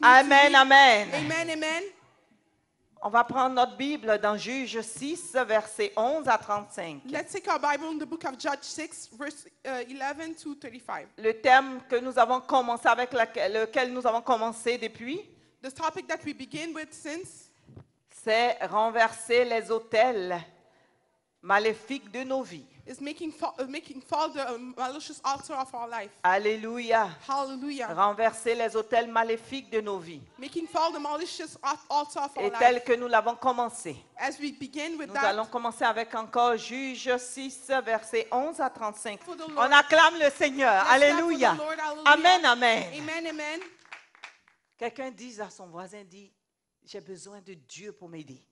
Amen, amen. Amen, amen. On va prendre notre Bible dans Juge 6, versets 11 à 35. Let's take our Bible in the book of Judges 6, verse 11 to 35. Le thème que nous avons commencé avec lequel nous avons commencé depuis, The topic that we begin with since c'est renverser les autels maléfiques de nos vies. is making fall the malicious altar of our life. Alléluia. Hallelujah. Renverser les autels maléfiques de nos vies. Making fall the malicious altar of our Et tel life. que nous l'avons commencé. As we begin with Nous that, allons commencer avec encore Juge 6, versets 11 à 35. For the Lord. On acclame le Seigneur. Let's clap for Alléluia. the Lord, hallelujah. Amen, amen. Amen, amen. Quelqu'un dit à son voisin, dit, j'ai besoin de Dieu pour m'aider.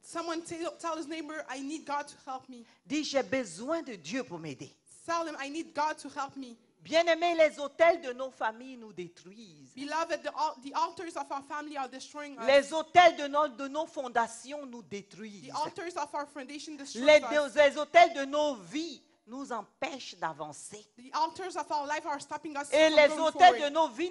Someone tell his neighbor, I need God to help me. Dis, j'ai besoin de Dieu pour m'aider. Tell him, I need God to help me. Bien-aimés, les autels de nos familles nous détruisent. Beloved, the altars of our family are destroying us. Les autels de nos fondations nous The détruisent. altars of our foundation destroy us. Les autels de nos vies nous empêchent d'avancer. The altars of our life are stopping us Et from les going autels de forward. nos vies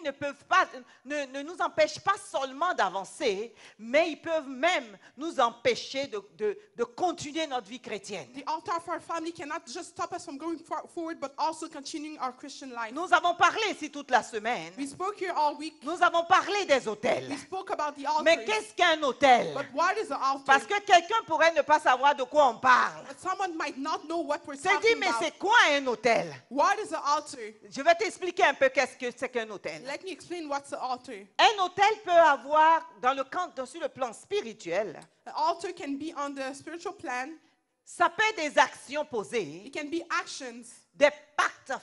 ne nous empêchent pas seulement d'avancer, mais ils peuvent même nous empêcher de continuer notre vie chrétienne. The altar of our family cannot just stop us from going forward, but also continuing our Christian life. Nous avons parlé ici toute la semaine. We spoke here all week. Nous avons parlé des autels. We spoke about the altars. Mais qu'est-ce qu'un autel? But what is an altar? Parce que quelqu'un pourrait ne pas savoir de quoi on parle. But someone might not know what we're C'est dit, talking mais about. c'est quoi un autel? What is an altar? Je vais t'expliquer un peu qu'est-ce que c'est qu'un autel. Let me explain what's an altar. Un autel peut avoir, sur le plan spirituel, An altar can be on the spiritual plan. ça peut être des actions posées, It can be actions, des pactes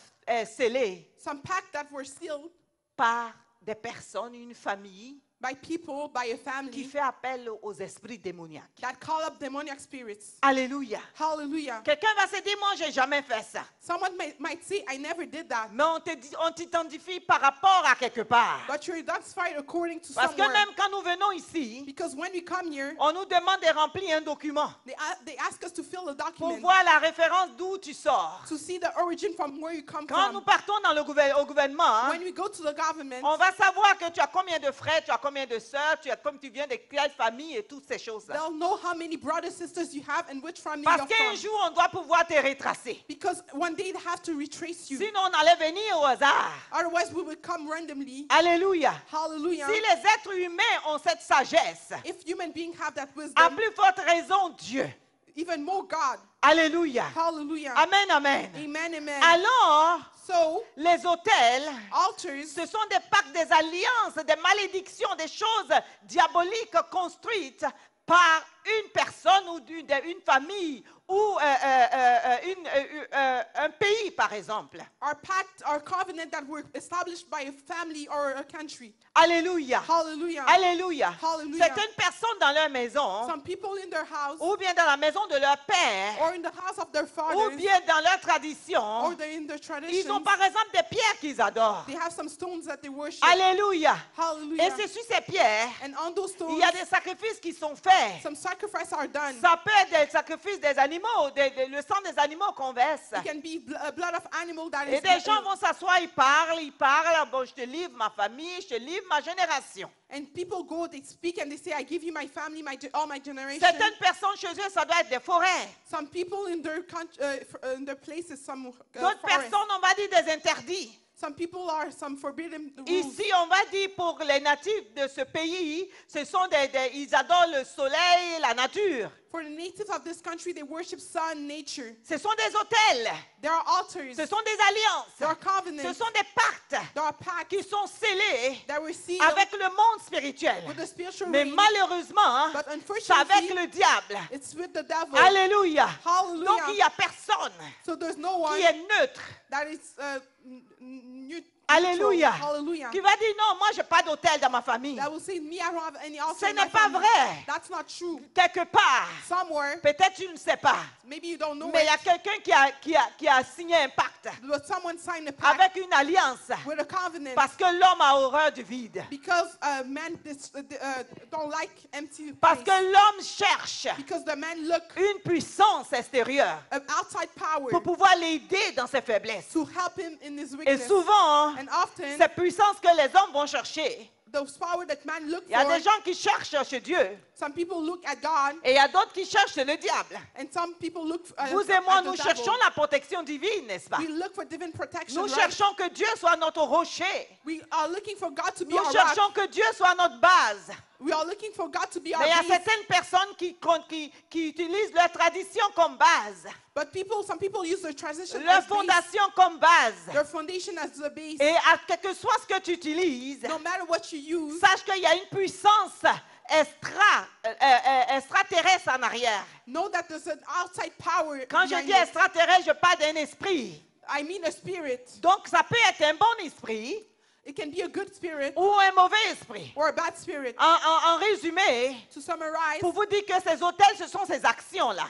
scellés some pacts that were sealed par des personnes, une famille by people, by a qui family fait appel aux esprits démoniaques. that call up demoniac spirits. Alléluia. Hallelujah. Quelqu'un va se dire, moi, j'ai jamais fait ça. Someone might say, I never did that. Mais on t'identifie par rapport à quelque part. But you're identified according to Parce que somewhere. même quand nous venons ici, Because when we come here, on nous demande de remplir un document they ask us to fill a pour document voir la référence d'où tu sors. to see the origin from where you come Quand nous from. partons dans au gouvernement, hein, When we go to the government, on va savoir que tu as combien de frères, tu as combien de sœurs, comme tu viens de quelle famille et toutes ces choses-là. they'll know how many brothers, sisters you have and which family Parce you're qu'un from. jour, on doit pouvoir te retracer. Because one day they have to retrace you. Sinon, on allait venir au hasard. Otherwise, we would come randomly. Alléluia. Hallelujah. Si les êtres humains ont cette sagesse, If human beings have that à wisdom, plus forte raison, Dieu. even more God. Alléluia. Hallelujah. Amen, amen. Amen, amen. Alors, So, les autels, altars, ce sont des pactes, des alliances, des malédictions, des choses diaboliques construites par une personne ou une famille ou un pays, par exemple. our pact, our covenant that were established by a family or a country. Alléluia. Hallelujah. Alléluia. Hallelujah. Certaines personnes dans leur maison, Some people in their house ou bien dans la maison de leur père, or in the house of their ou fathers bien dans leur or tradition, in their ils ont traditions, par exemple des pierres qu'ils adorent. they have some stones that they worship. Alléluia. Et Hallelujah. c'est sur ces pierres, And on those il stones, y a des sacrifices qui sont faits. some sacrifices are done. Ça peut être des sacrifices des animaux, le sang des animaux qu'on verse. It can be blood of animal that Et is. des gens vont s'asseoir, ils parlent. Bon, je te livre ma famille, je te livre ma génération. And people go, they speak and they say, I give you my family, all my generation. Certaines personnes chez eux, ça doit être des forêts. Some people in their in their places, some D'autres forests. personnes, on va dire des interdits. Some people are some forbidden rules. Ici, on va dire pour les natifs de ce pays, ce sont ils adorent le soleil et la nature. For the natives of this country, they worship sun, nature. Ce sont des hôtels, There are altars. ce sont des alliances, There are ce covenants. sont des pactes There are pacts qui sont scellés that were sealed avec le monde spirituel. with the spiritual Mais realm. malheureusement, But c'est avec unfortunately, le diable. it's with the devil. Alléluia. Hallelujah. Donc il n'y a personne So there's no one qui est neutre. that is neutral. Alléluia. Hallelujah. Qui va dire non, moi j'ai pas d'hôtel dans ma famille. That will say, me, I don't have any altar Ce in my n'est pas family. vrai. That's not true. Quelque part, Somewhere, peut-être tu ne sais pas, maybe you don't know mais il y a it, quelqu'un qui a signé un pacte but someone signed a pact avec une alliance with a covenant parce que l'homme a horreur du vide. because men don't like empty Parce place. que l'homme cherche Because the men look une puissance extérieure at outside power pour pouvoir l'aider dans ses faiblesses. to help him in his Et weakness. souvent, And often, cette puissance que les hommes vont chercher those power that man look Il y a for. des gens qui cherchent chez Dieu Some people look at God, et il y a d'autres qui cherchent le diable. and some people look Vous et moi, at nous the cherchons devil. la protection divine, n'est-ce pas? We look for divine protection, Nous right? cherchons que Dieu soit notre rocher. We are looking for God to be Nous our rock. cherchons que Dieu soit notre base. We are looking for God to be our Mais il y a base. certaines personnes qui utilisent leur tradition comme base, But some people use their transition leur as base, fondation comme base. their foundation as the base. Et à quel que soit ce que tu utilises, No matter what you use, sache qu'il y a une puissance extraterrestre en arrière. know that there's an outside power. Quand je behind dis it. extraterrestre, je parle d'un esprit. I mean a spirit. Donc ça peut être un bon esprit It can be a good spirit ou un mauvais esprit. or a bad spirit. En résumé, To summarize, pour vous dire que ces hôtels, ce sont ces actions-là.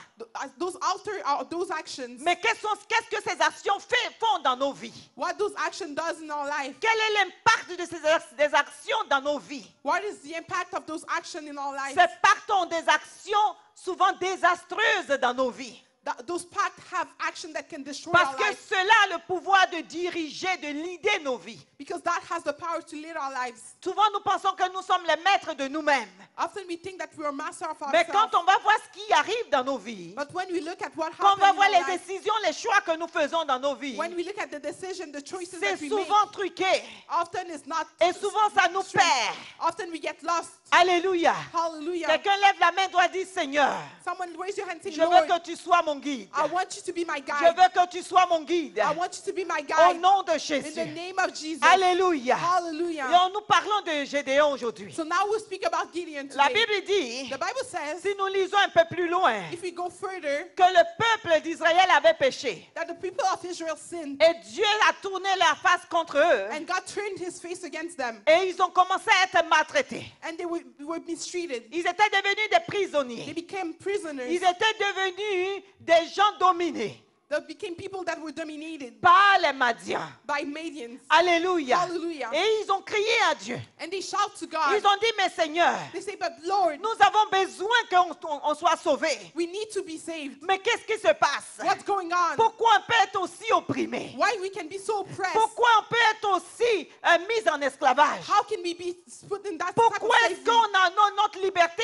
those altars are those actions. Mais qu'est-ce que ces actions font dans nos vies? What those actions does in our life. Quel est l'impact de des actions dans nos vies? What is the impact of those actions in our life? Ces pactes ont des actions souvent désastreuses dans nos vies. Those pacts have action that can destroy Parce our que life. cela a le pouvoir de diriger, de leader nos vies. Because that has the power to lead our lives. Souvent, nous pensons que nous sommes les maîtres de nous-mêmes. Often we think that we are master of Mais quand ourselves. on va voir ce qui arrive dans nos vies, But when we look at what quand on happens va in voir our les life, décisions, les choix que nous faisons dans nos vies, when we look at the decision, the choices c'est that we make, souvent truqué. often it's not. Et souvent, ça nous straight. perd. Often we get lost. Alléluia. Hallelujah. Quelqu'un lève la main, doit dire, Seigneur, Someone raise your hand and say, je veux Lord, que tu sois mon guide. I want you to be my Je guide. veux que tu sois mon guide. I want you to be my Au guide. nom de In the Jésus. name of Jesus. Alléluia. Et Hallelujah. nous parlons de Gédéon aujourd'hui. So now we'll speak about Gideon La today. Bible dit, The Bible says, si nous lisons un peu plus loin, if we go further, que le peuple d'Israël avait péché. that the people of Israel sinned, Et Dieu a tourné leur face contre eux. and God turned his face against them, Et ils ont commencé à être maltraités. and they were mistreated. Ils étaient devenus des They prisonniers. became prisoners. Ils étaient devenus des gens dominés They became people that were dominated par les Madians. by Madians. Alléluia. Hallelujah. Et ils ont crié à Dieu. And they shout to God. Ils ont dit, mais Seigneur, They say, but Lord, nous avons besoin qu'on soit sauvés. we need to be saved. Mais qu'est-ce qui se passe? What's going on? Pourquoi on peut être aussi opprimé? Why we can be so oppressed? Pourquoi on peut être aussi mis en esclavage? How can we be put in that type Pourquoi of est-ce slavery? notre liberté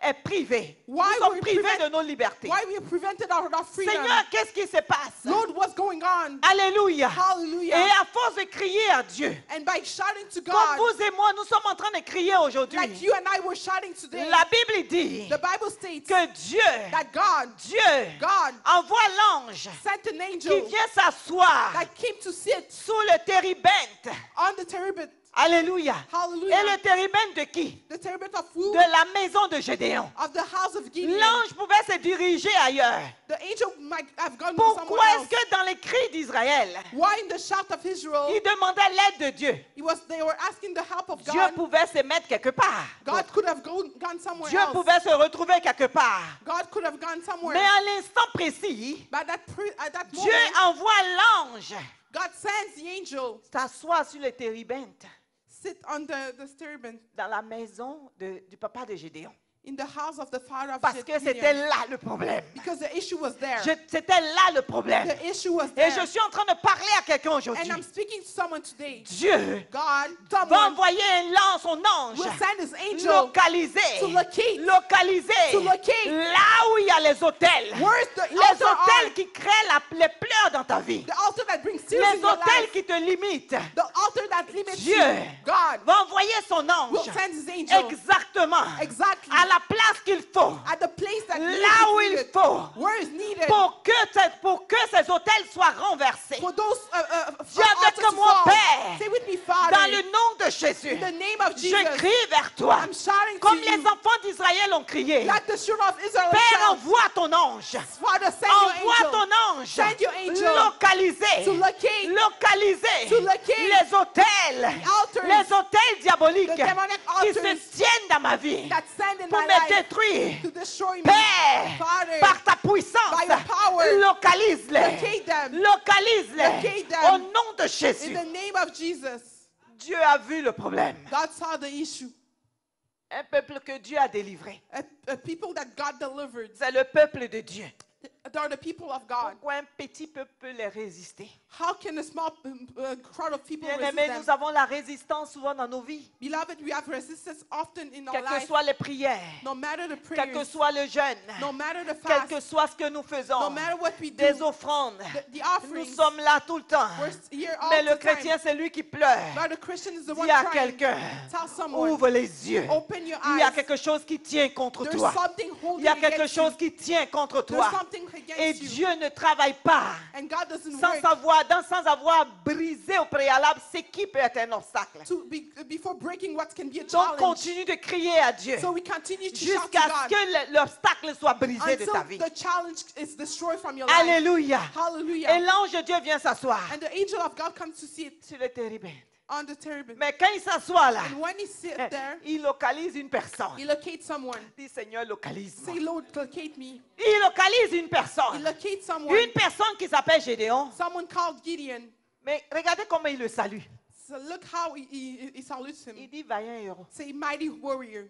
est privée? Why Nous sommes we're privés prevent- de nos libertés. Why we are prevented out of our freedom? Seigneur, qu'est-ce qui se passe? Lord, what's going on? Alléluia. Hallelujah. Et à force de crier à Dieu, And by shouting to comme God, vous et moi, nous sommes en train de crier aujourd'hui. like you and I were shouting today, La Bible dit the Bible states que Dieu that God envoie l'ange sent an qui angel vient s'asseoir that came to sit sous le téribinthe. on the terebinth. Alléluia. Et Hallelujah. le téribinthe de qui? The terebinth of who? De la maison de Gédéon. Of the house of Gideon. L'ange pouvait se diriger ailleurs. The angel might have gone Pourquoi somewhere else. est-ce que dans les cris d'Israël, Why in the shout of Israel, ils demandaient l'aide de Dieu? they were asking the help of Dieu God. pouvait se mettre quelque part. God could have gone somewhere Dieu else. pouvait se retrouver quelque part. God could have gone somewhere Mais else. à l'instant précis, But at that Dieu moment, envoie l'ange God sends the angel s'asseoir sur le téribinthe sit on the terebinth dans la maison du papa de Gédéon. in the house of the father of Parce que c'était Gideon. là le problème. Because the issue was there. C'était là le problème. The issue was Et there. je suis en train de parler à quelqu'un aujourd'hui. And I'm speaking to someone today. Dieu God, va someone envoyer son ange will send his angel localisé to locate là où il y a les hôtels. where's the Les altar hôtels are. qui créent les pleurs dans ta vie. The altar that brings tears in Les your hôtels life. qui te limitent. The altar that limits Dieu you. God va envoyer son will ange send his angel exactement exactly à la place qu'il faut, at the place that là où is il needed, faut, where is needed pour que ces hôtels soient renversés. for those Dis avec altars to moi, fall. Père, Say with me, dans Father, le nom de Jésus, in the name of Jesus, je crie vers toi, I'm shouting comme to les you, enfants d'Israël ont crié. like the children of Israel Père, shout, envoie ton ange. Father, send your Envoie angel ton ange Send your angel localisé, to locate les hôtels, altars, les hôtels diaboliques the demonic qui se altars tiennent dans ma vie that stand in pour my me life détruire. to destroy me. Père, Father, par ta puissance, by your power, localise-les. locate them. Localise-les. Locate them. Au nom de In Jésus. the name of Jesus, Dieu a vu le problème. God saw the issue. Un peuple que Dieu a délivré. A people that God delivered. C'est le peuple de Dieu. are the people of God. Pourquoi un petit peuple peut les résister? How can a small crowd of people resist Bien-aimés, them? nous avons la résistance souvent dans nos vies. Beloved, we have resistance often in our Quelles que life. soient les prières, No matter the quel que prayers, soit le jeûne, no matter the quel fast, que soit ce que nous no faisons, matter what we des do, offrandes, the nous offerings, sommes là tout le temps. we're here all Mais le the time. chrétien, c'est lui qui pleure. But the Christian is the one Dis à trying. quelqu'un, Tell someone, ouvre les yeux. open your Il y a eyes. quelque chose qui tient contre There's toi. something Il holding y a quelque against chose you. qui tient contre There's toi. something Et against you. Dieu ne travaille pas And God doesn't sans work avoir brisé au préalable ce qui peut être un obstacle. before breaking what can be a Donc challenge. continue de crier à Dieu So we continue to shout to jusqu'à ce God que l'obstacle soit brisé de ta until vie. the challenge is destroyed from your life. Alléluia. Hallelujah. Et l'ange de Dieu vient s'asseoir And the angel of God comes to sit sur le térébinthe. on the terebinth. Mais quand il s'assoit là, And when he sits there, il localise une personne. he locates someone. Dis Seigneur, localise-moi. Say, Lord, locate me. Il localise une He personne. locates someone. Une personne qui s'appelle Gédéon. Someone called Gideon. Mais regardez comment il le salue. So look how he salutes him. Il dit vaillant héros. Say, mighty warrior.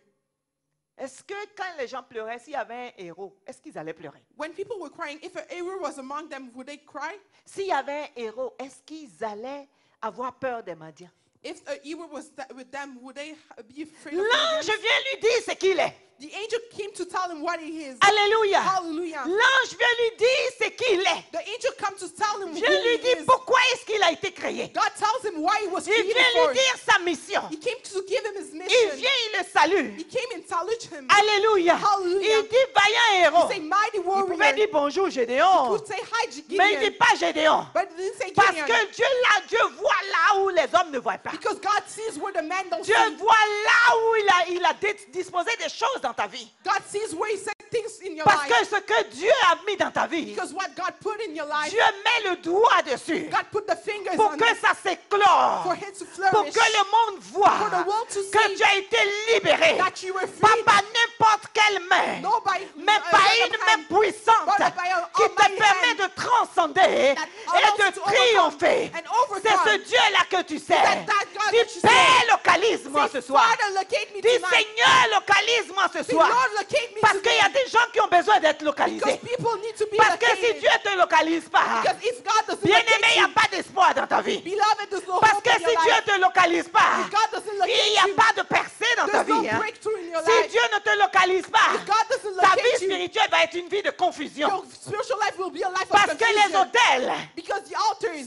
Est-ce que quand les gens pleuraient, s'il y avait un héros, est-ce qu'ils allaient pleurer? When people were crying, if an hero was among them, would they cry? S'il y avait un héros, est-ce qu'ils allaient avoir peur des Madians? If a hero was with them, would they be afraid of L'ange them? vient lui dire ce qu'il est. The angel came to tell him what he is. Alléluia. Hallelujah. L'ange vient lui dire ce qu'il est. The angel comes to tell him who Vient lui he dire is. pourquoi est-ce qu'il a été créé. God tells him why he was Il created vient for. lui dire sa mission. He came to give him his Il mission. vient, il le salue. He came and saluted him. Alléluia. Hallelujah. Il dit vaillant héros. He say mighty Il pouvait warrior. dire bonjour He Gédéon. could say hi Mais il ne dit Gideon. pas Gédéon. But he didn't say Parce Gideon. que Dieu voit là où les hommes ne voient pas. Because God sees where the man don't Dieu see. voit là où il a disposé des choses dans ta vie. God sees where he set things in your Parce que life. ce que Dieu a mis dans ta vie, Because what God put in your life, Dieu met le doigt dessus God put the fingers pour on que it ça s'éclore, for him to pour flourish. que le monde For voie the world to que see tu as été libéré. that you were Pas free. par n'importe quelle main, No by mais par une main puissante but by an qui te almighty permet hand de transcender that et allows de you to triompher. overcome and C'est ce overcome. Dieu-là que tu sais. That God Dis, that you Père, say. localise-moi Say, ce soir. Father, locate me Dis, tonight. Seigneur, localise-moi ce Say, soir. Lord, locate me Parce qu'il y a today. des gens qui ont besoin d'être Because localisés. people need to be Parce que si located. Dieu ne te localise pas, Because if God doesn't bien-aimé, il n'y a locate pas d'espoir dans ta vie. you, beloved, there's no Parce hope que in si your Dieu life. ne te localise pas, If God doesn't il locate n'y a you, pas de percée dans ta there's no vie. hein. breakthrough in your Si life. Dieu ne te localise pas, If God doesn't ta vie locate you, spirituelle va être une vie de confusion. your spiritual life will be a life of Parce que les confusion. hôtels, Because the altars,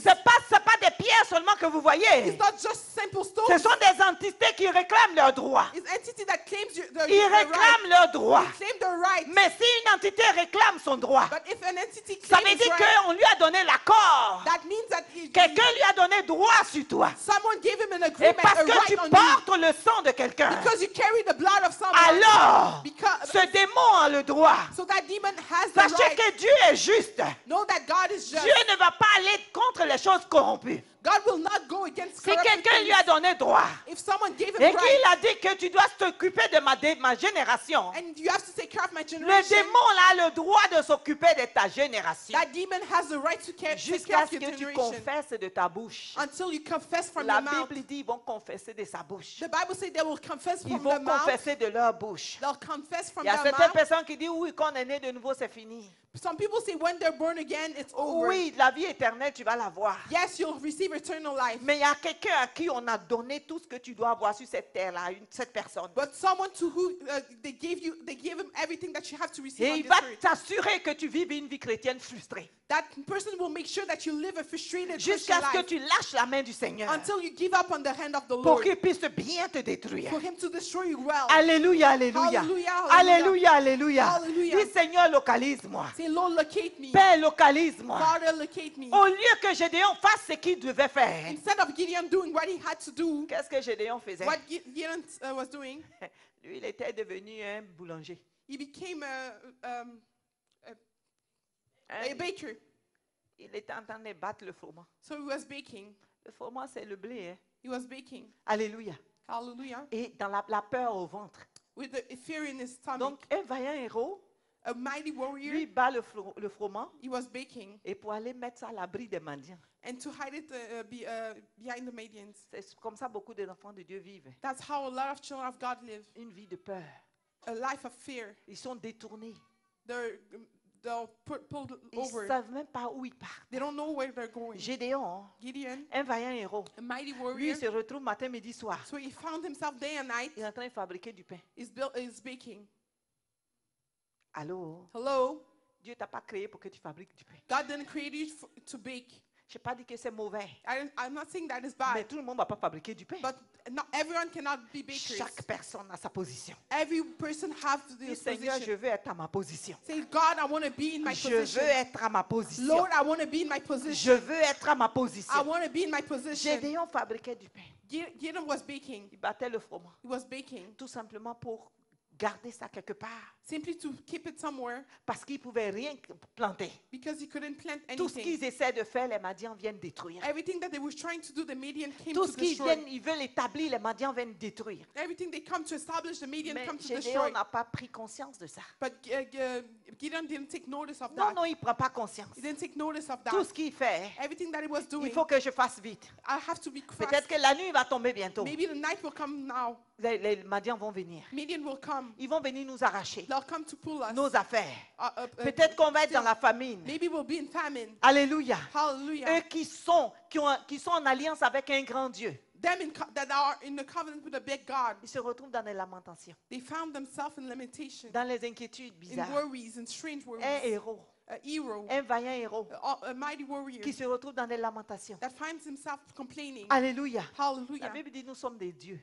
c'est pas des pierres seulement que vous voyez. it's not just simple Ce stones. sont des entités qui réclament leurs droits. It's entity that claims Ils the right. réclament leurs droits. They claim the right. Mais si une entité réclame son droit, But if an entity ça veut claims dire right, qu'on lui a donné l'accord. that means that Quelqu'un lui a donné droit sur toi. someone gave him an Et agreement, parce a que right tu on you. portes le sang de quelqu'un, Because you carry the blood of someone. alors Because, ce démon a le droit. so that demon has the Sachez right. que Dieu est juste. Know that God is just. Dieu ne va pas aller contre les choses corrompues. God will not go against Si corrupt quelqu'un lui things. a donné droit If someone gave him et right, qu'il a dit que tu dois t'occuper de ma génération, and you have to take care of my le generation, démon là a le droit de s'occuper de ta génération that demon has the right to take care jusqu'à of ce your que tu generation confesses de ta bouche. until you confess from La your mouth. Bible dit ils vont confesser de sa bouche. The Bible says they will confess Ils from vont their mouth. confesser de leur bouche. They'll confess from Il y a their certaines mouth. personnes qui disent oui, quand on est né de nouveau, c'est fini. Some people say when they're born again, it's over. Oui, la vie éternelle, tu vas l'avoir. Yes, you'll receive eternal life. Mais il y a quelqu'un à qui on a donné tout ce que tu dois avoir sur cette terre-là, cette personne. But someone to who they gave him everything that you have to receive Et on il this va earth. t'assurer que tu vives une vie chrétienne frustrée. That person will make sure that you live a frustrated Jusqu'à Christian ce que life tu lâches la main du Seigneur. until you give up on the hand of the Pour Lord qu'il puisse bien te détruire. for him to destroy you well. Alléluia, alléluia. Alléluia, Alléluia, alléluia. Alléluia. Dis Seigneur, localise-moi. Say, Lord, locate me. Père, localise-moi. Father, locate me. Au lieu que Gédéon fasse ce qu'il devait faire. Instead of Gideon doing what he had to do, Qu'est-ce que Gédéon faisait? what Gideon was doing, Lui, il était devenu un boulanger. he became a Hein? baker. Il était en train de battre le froment. So he was baking. Le froment, c'est le blé. Hein? He was baking. Alléluia. Hallelujah. Et dans la peur au ventre. With the fear in his stomach. Donc, un vaillant héros, A mighty warrior, lui, bat le froment he was baking. et pour aller mettre ça à l'abri des mendiants. And to hide it behind the Madians. C'est comme ça beaucoup d'enfants de Dieu vivent. That's how a lot of children of God live. Une vie de peur. A life of fear. Ils sont détournés. They're they'll pull Ils ne over. savent même pas où ils partent. They don't know where they're going. Gédéon, Gideon, un vaillant héros, a mighty lui, warrior, il se retrouve matin, midi, soir. so he found himself day and night. Il est en train de fabriquer du pain. Is baking. Allô? Hello? Dieu ne t'a pas créé pour que tu fabriques du pain. God didn't create you to bake. Je n'ai pas dit que c'est mauvais. I'm not saying that is Mais bad, tout le monde ne va pas fabriquer du pain. but not everyone cannot be bakers. Chaque personne a sa position. Every person has Dis, this Seigneur, je position. veux être à ma position. Say, God, I want to be in my Je position. veux être à ma position. Lord, I want to be in my Je position. veux être à ma I position. want to be in my position. Gédéon fabriquait du pain. Gideon was baking. Il battait le froment. He was baking Tout simplement pour garder ça quelque part. simply to keep it somewhere Parce qu'il ne pouvait rien planter. because he couldn't plant Tout ce anything. qu'ils essaient de faire, les Madians viennent détruire. Everything that they were trying to do, the Midian came Tout to ce qu'ils destroy. ils veulent établir, les Madians viennent détruire. Everything they come to establish, the Midian Mais come to Gédéon destroy. n'a pas pris conscience de ça. But Gideon didn't take notice of Non, that. non, il ne prend pas conscience. He didn't take notice of Tout that. ce qu'il fait, Everything that he was il doing, faut que je fasse vite. I have to be fast. Peut-être que la nuit va tomber bientôt. Maybe the night will come now. Les Madians vont venir. Midian will come. Ils vont venir nous arracher They'll come to pull us. nos affaires. Peut-être Peut-être qu'on va être dans la famine. Maybe we'll be in famine. Alléluia. Hallelujah. Eux qui sont en alliance avec un grand Dieu, Them that are in the covenant with a big God, ils se retrouvent dans les lamentations, they found themselves in limitation, dans les inquiétudes in bizarres. worries and strange Un worries. héros, A hero, un vaillant héros a mighty warrior qui se retrouve dans les lamentations. that finds himself complaining. Alléluia. La Hallelujah. Bible dit nous sommes des dieux.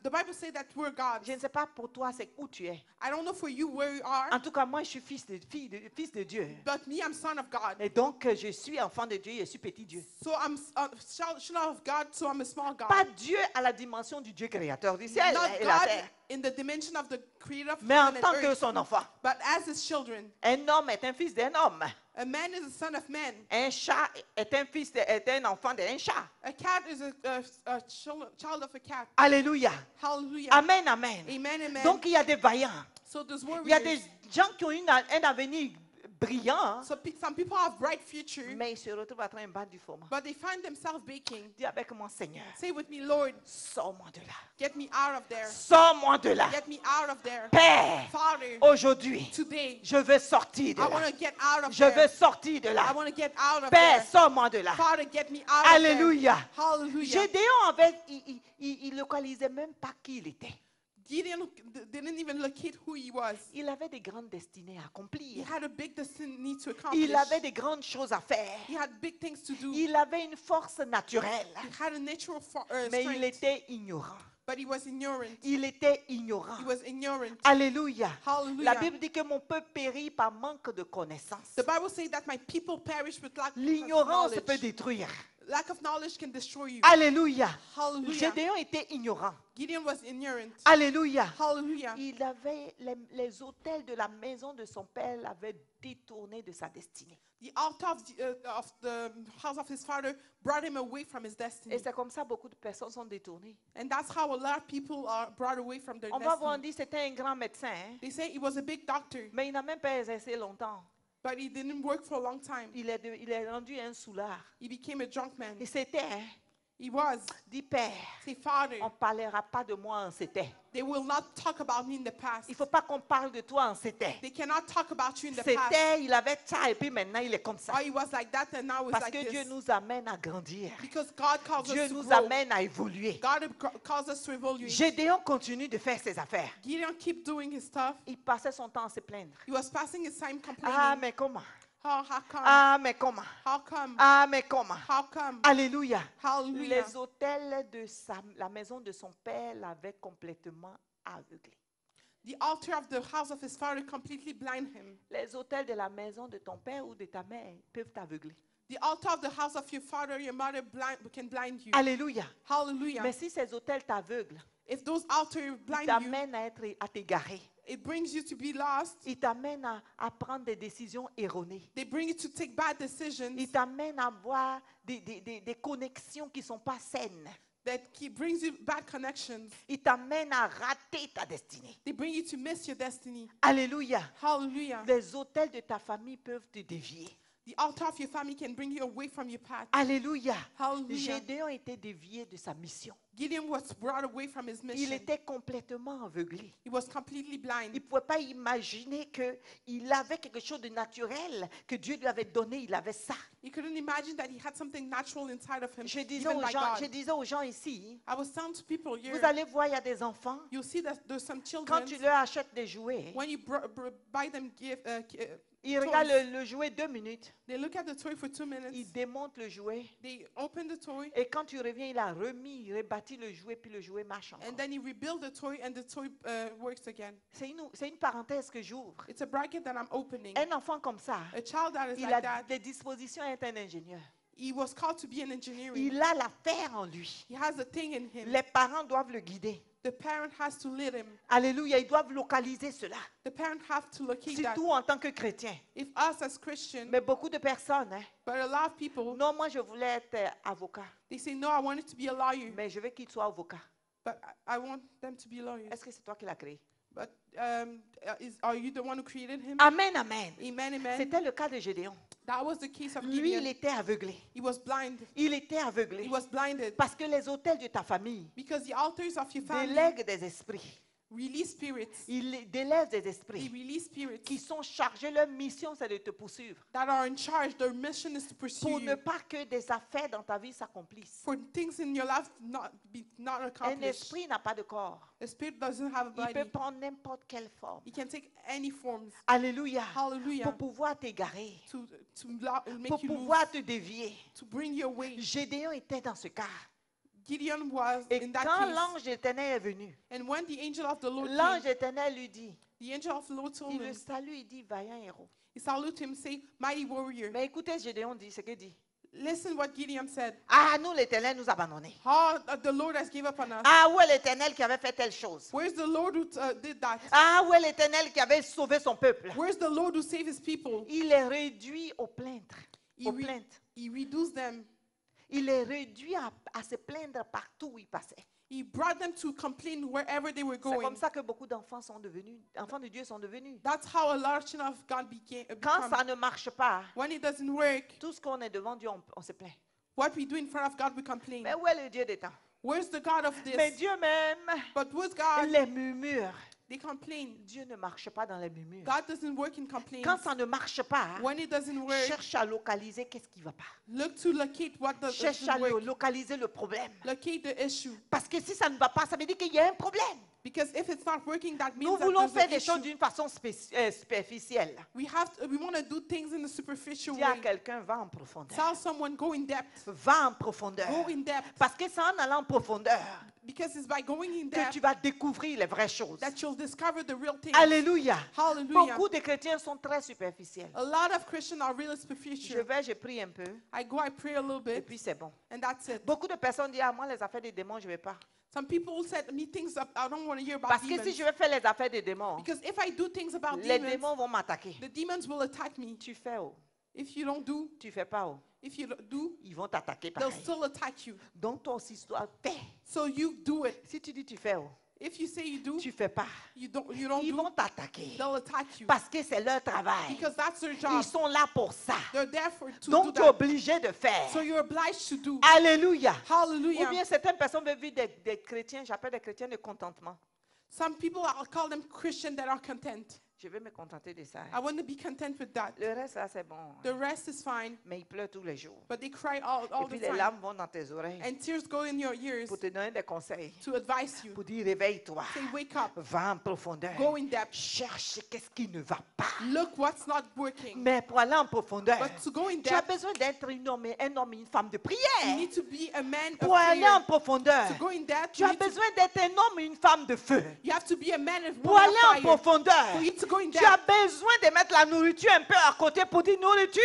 The Bible says that we're God. Je ne sais pas pour toi c'est où tu es. I don't know for you where you are, En tout cas, moi je suis fils de Dieu. but me, I'm son of God. Et donc je suis enfant de Dieu, je suis petit Dieu. So I'm a child of God, so I'm a small God. Pas Dieu à la dimension du Dieu créateur du ciel Not et la God terre, in the dimension of the creator of mais en heaven tant and que earth, son enfant. but as his children. Un homme est un fils d'un homme. A man is a son of man. Un chat est un enfant d'un chat. A cat is a child of a cat. Alléluia. Hallelujah. Amen, amen. Amen, amen. Donc il y a des vaillants. So there's Il y a warriors. des gens qui ont un avenir brillant, So some people have bright future, mais ils se retrouvent en train de battre du fourment. but they find themselves baking. Dis avec moi, Seigneur, Say with me, Lord, sors-moi de là. get me out of there. Sors-moi de là. Get me out of there. Père, Father, aujourd'hui, today, je veux sortir de I want là. to get out of Je veux there. sortir de I là. want to get out of Père, there. sors-moi de là. Father, get me out of Alléluia. there. Hallelujah. Gédéon il localisait même pas qui il était. Gideon didn't even locate who he was. Il avait des grandes destinées à He accomplir. had a big destiny to accomplish. Il avait des grandes choses à faire. He had big things to do. Il avait une force naturelle, He had a natural mais il strength, était ignorant. but he was ignorant. Il était ignorant. He was ignorant. Alléluia. La Hallelujah. Bible dit que mon peuple périt par manque de connaissance. The Bible says that my people perish with lack of L'ignorance peut knowledge. détruire. Lack of knowledge can destroy you. Alléluia. Hallelujah. Gédéon était ignorant. Gideon was ignorant. Alléluia. Hallelujah. Il avait les autels de la maison de son père l'avaient détourné de sa destinée. The altar of the house of his father brought him away from his Et destiny. c'est comme ça beaucoup de personnes sont détournées. And that's how a lot of people are brought away from their On va voir, on destiny. dit c'était un grand médecin, hein, They say he was a big doctor, mais il n'a même pas exercé longtemps. but he didn't work for a long time. Il est rendu un soulard. He became a drunk man. Et c'était, hein, He was. dit Père, Say, Father, on ne parlera pas de moi en c'était. they will not talk about me in the past. Il ne faut pas qu'on parle de toi en c'était. They cannot talk about you in the past. C'était, il avait ça et puis maintenant il est comme ça. Oh, he was like that and now he's Parce like que Dieu this. nous amène à grandir. Because God calls Dieu us to nous grow. amène à évoluer. God calls us to evolve. Gédéon continue de faire ses affaires. Gideon keep doing his stuff. Il passait son temps à se plaindre. He was passing his time Ah, complaining. mais comment? Oh, how come? Ah, mais comment? How come? Ah, mais comment? How come? Alléluia. Hallelujah. Les autels de la maison de son père l'avaient complètement aveuglé. The altar of the house of his father completely blind him. Les autels de la maison de ton père ou de ta mère peuvent t'aveugler. The altar of the house of your father, your mother can blind you. Alléluia. Hallelujah. Mais si ces autels t'aveuglent, If those altars ils blind you, t'amènent à t'égarer. it brings you to be lost. Ils t'amènent à prendre des décisions erronées. They bring you to take bad decisions. Ils t'amènent à avoir des connexions qui ne sont pas saines. Brings you bad connections. Ils t'amènent à rater ta destinée. They bring you to miss your destiny. Alléluia. Hallelujah. Les autels de ta famille peuvent te dévier. The altar of your family can bring you away from your path. Alléluia. Hallelujah. Gédéon était dévié de sa mission. Gideon was brought away from his Il mission. était complètement aveuglé. He was completely blind. Il ne pouvait pas imaginer qu'il avait quelque chose de naturel que Dieu lui avait donné. Il avait ça. He couldn't imagine that he had something natural inside of him, Je disais even by je God. disais aux gens ici, I was telling to people here, vous allez voir, il y a des enfants, you'll see that there's some quand children, tu leur achètes des jouets, when you buy them ils toys, regardent le jouet 2 minutes, they look at the toy for 2 minutes, ils démontent le jouet, they open the toy, et quand tu reviens, il a remis, il rebâtit le jouet, puis le jouet marche encore. and then he rebuild the toy, and the toy works again. C'est une parenthèse que j'ouvre. It's a bracket that I'm opening. Un enfant comme ça, A child that is il like a that, des dispositions à être un ingénieur. he was called to be an engineering. Il a l'affaire en lui. He has a thing in him. Les parents doivent le guider. The parent has to lead him. Alléluia, ils doivent localiser cela. The parent have to locate that. Surtout en tant que chrétien. If us as Christians, Mais beaucoup de personnes, hein, but a lot of people, non, moi je voulais être avocat, they say, no, I wanted to be a lawyer, mais je veux qu'il soit avocat. but I want them to be lawyers. Est-ce que c'est toi qui l'as créé? But are you the one who created him? Amen, amen. Amen, amen. C'était le cas de Gédéon. That was the case of Lui, il Gideon. était aveuglé. He was blind. Il était aveuglé. He was blinded Parce que les hôtels de ta famille because the altars of your family délèguent des esprits. release spirits. Ils délèguent des They esprits release spirits qui sont chargés. Leur mission, c'est de te poursuivre. that are in charge. Their mission is to pursue Pour ne you. pas que des affaires dans ta vie s'accomplissent. For things in your life not Un accomplished. esprit n'a pas de corps. The spirit doesn't have a Il peut body. prendre n'importe quelle forme. He can take any forms. Alléluia. Hallelujah. Pour pouvoir t'égarer. To make Pour you lose, pouvoir te dévier. to bring you away. Gédéon était dans ce cas. Gideon was Et in that quand case. l'ange de l'Éternel est venu, And when the angel of the Lord l'ange came, de l'Éternel lui dit, the angel of the Lord told il le him, salue, il dit, vaillant héros. he saluted him, say, mighty warrior. Mais écoutez, Gédéon dit ce qu'il dit. Listen what Gideon said. Ah, nous, l'Éternel nous a abandonnés. How the Lord has given up on us. Ah, où est l'Éternel qui avait fait telle chose? Where's the Lord who did that? Ah, où est l'Éternel qui avait sauvé son peuple? Where's the Lord who saved his people? Il est réduit aux plaintes. Aux He plaintes. reduced them. Il est réduit à se plaindre partout où il passait. He brought them to complain wherever they were C'est comme going. ça que beaucoup d'enfants sont devenus, enfants de Dieu sont devenus. That's how a lot of children of God Quand become. ça ne marche pas, When it doesn't work, tout ce qu'on est devant Dieu, on se plaint. what we do in front of God, we complain. Mais où est le Dieu des temps? Where's the God of Mais this? Dieu même, But where's God? les murmures. They complain. Dieu ne marche pas dans les murmures. God doesn't work in complaints. Quand ça ne marche pas, When it doesn't work, cherche à localiser qu'est-ce qui ne va pas. look to locate what Cherche doesn't à work. localiser le problème. Locate the issue. Parce que si ça ne va pas, ça veut dire qu'il y a un problème. Because if it's not working, that means Nous that voulons there's faire an des issue. choses d'une façon superficielle. We want to do things in a superficial Dis à way. quelqu'un, va en profondeur. Tell someone, go in depth. Va en profondeur. Go in depth. Parce que c'est en allant en profondeur Because it's by going in que depth tu vas découvrir les vraies choses. that you'll discover the real things. Alléluia. Hallelujah. Beaucoup de chrétiens sont très superficiels. A lot of Christians are really Je superficial. je prie un peu, I go, I pray a little et bit, puis c'est bon. and that's it. Beaucoup de personnes disent, ah, moi, les affaires des démons, je ne vais pas. Some people said me things that I don't want to hear about Parce que demons. si je vais faire les affaires des démons, Because if I do things about les demons, démons vont m'attaquer. the demons will attack me. Tu fais, oh. If you don't do, Tu fais pas, oh. if you don't do, Ils vont t'attaquer they'll pareil. still attack you. Donc, toi aussi, tu dois faire. So you do it. Si tu dis tu fais, oh, If you say you do, tu fais pas. you don't Ils do, vont t'attaquer. they'll attack you. Parce que c'est leur travail. Because that's their Ils job. sont là pour ça. They're there to do Donc, tu es that. obligé de faire. So you're obliged to do. Alléluia. Ou Hallelujah. bien certaines personnes veulent vivre des chrétiens, j'appelle des chrétiens de contentement. Some people, I'll call them Christian that are content. Je vais me contenter de ça. I want to be content with that. Le reste, là, c'est bon. The rest is fine, Mais ils pleurent tous les jours. but they cry all Et the puis les time. larmes vont dans tes oreilles And tears go in your ears pour te donner des conseils. to advise you. Pour dire réveille-toi. Say, wake up, Va en profondeur. go in depth, Cherche qu'est-ce qui ne va pas. look what's not working. Mais pour aller en profondeur, But to go in tu as depth, besoin d'être un homme et une femme de you prière. need to be a man of Pour aller en prayer. profondeur, To go in depth, tu you, as need to, besoin d'être un homme et une femme de feu. you have to be a man of Pour aller en fire. profondeur, For you to go in tu as depth, besoin de mettre la nourriture un peu à côté pour dire nourriture.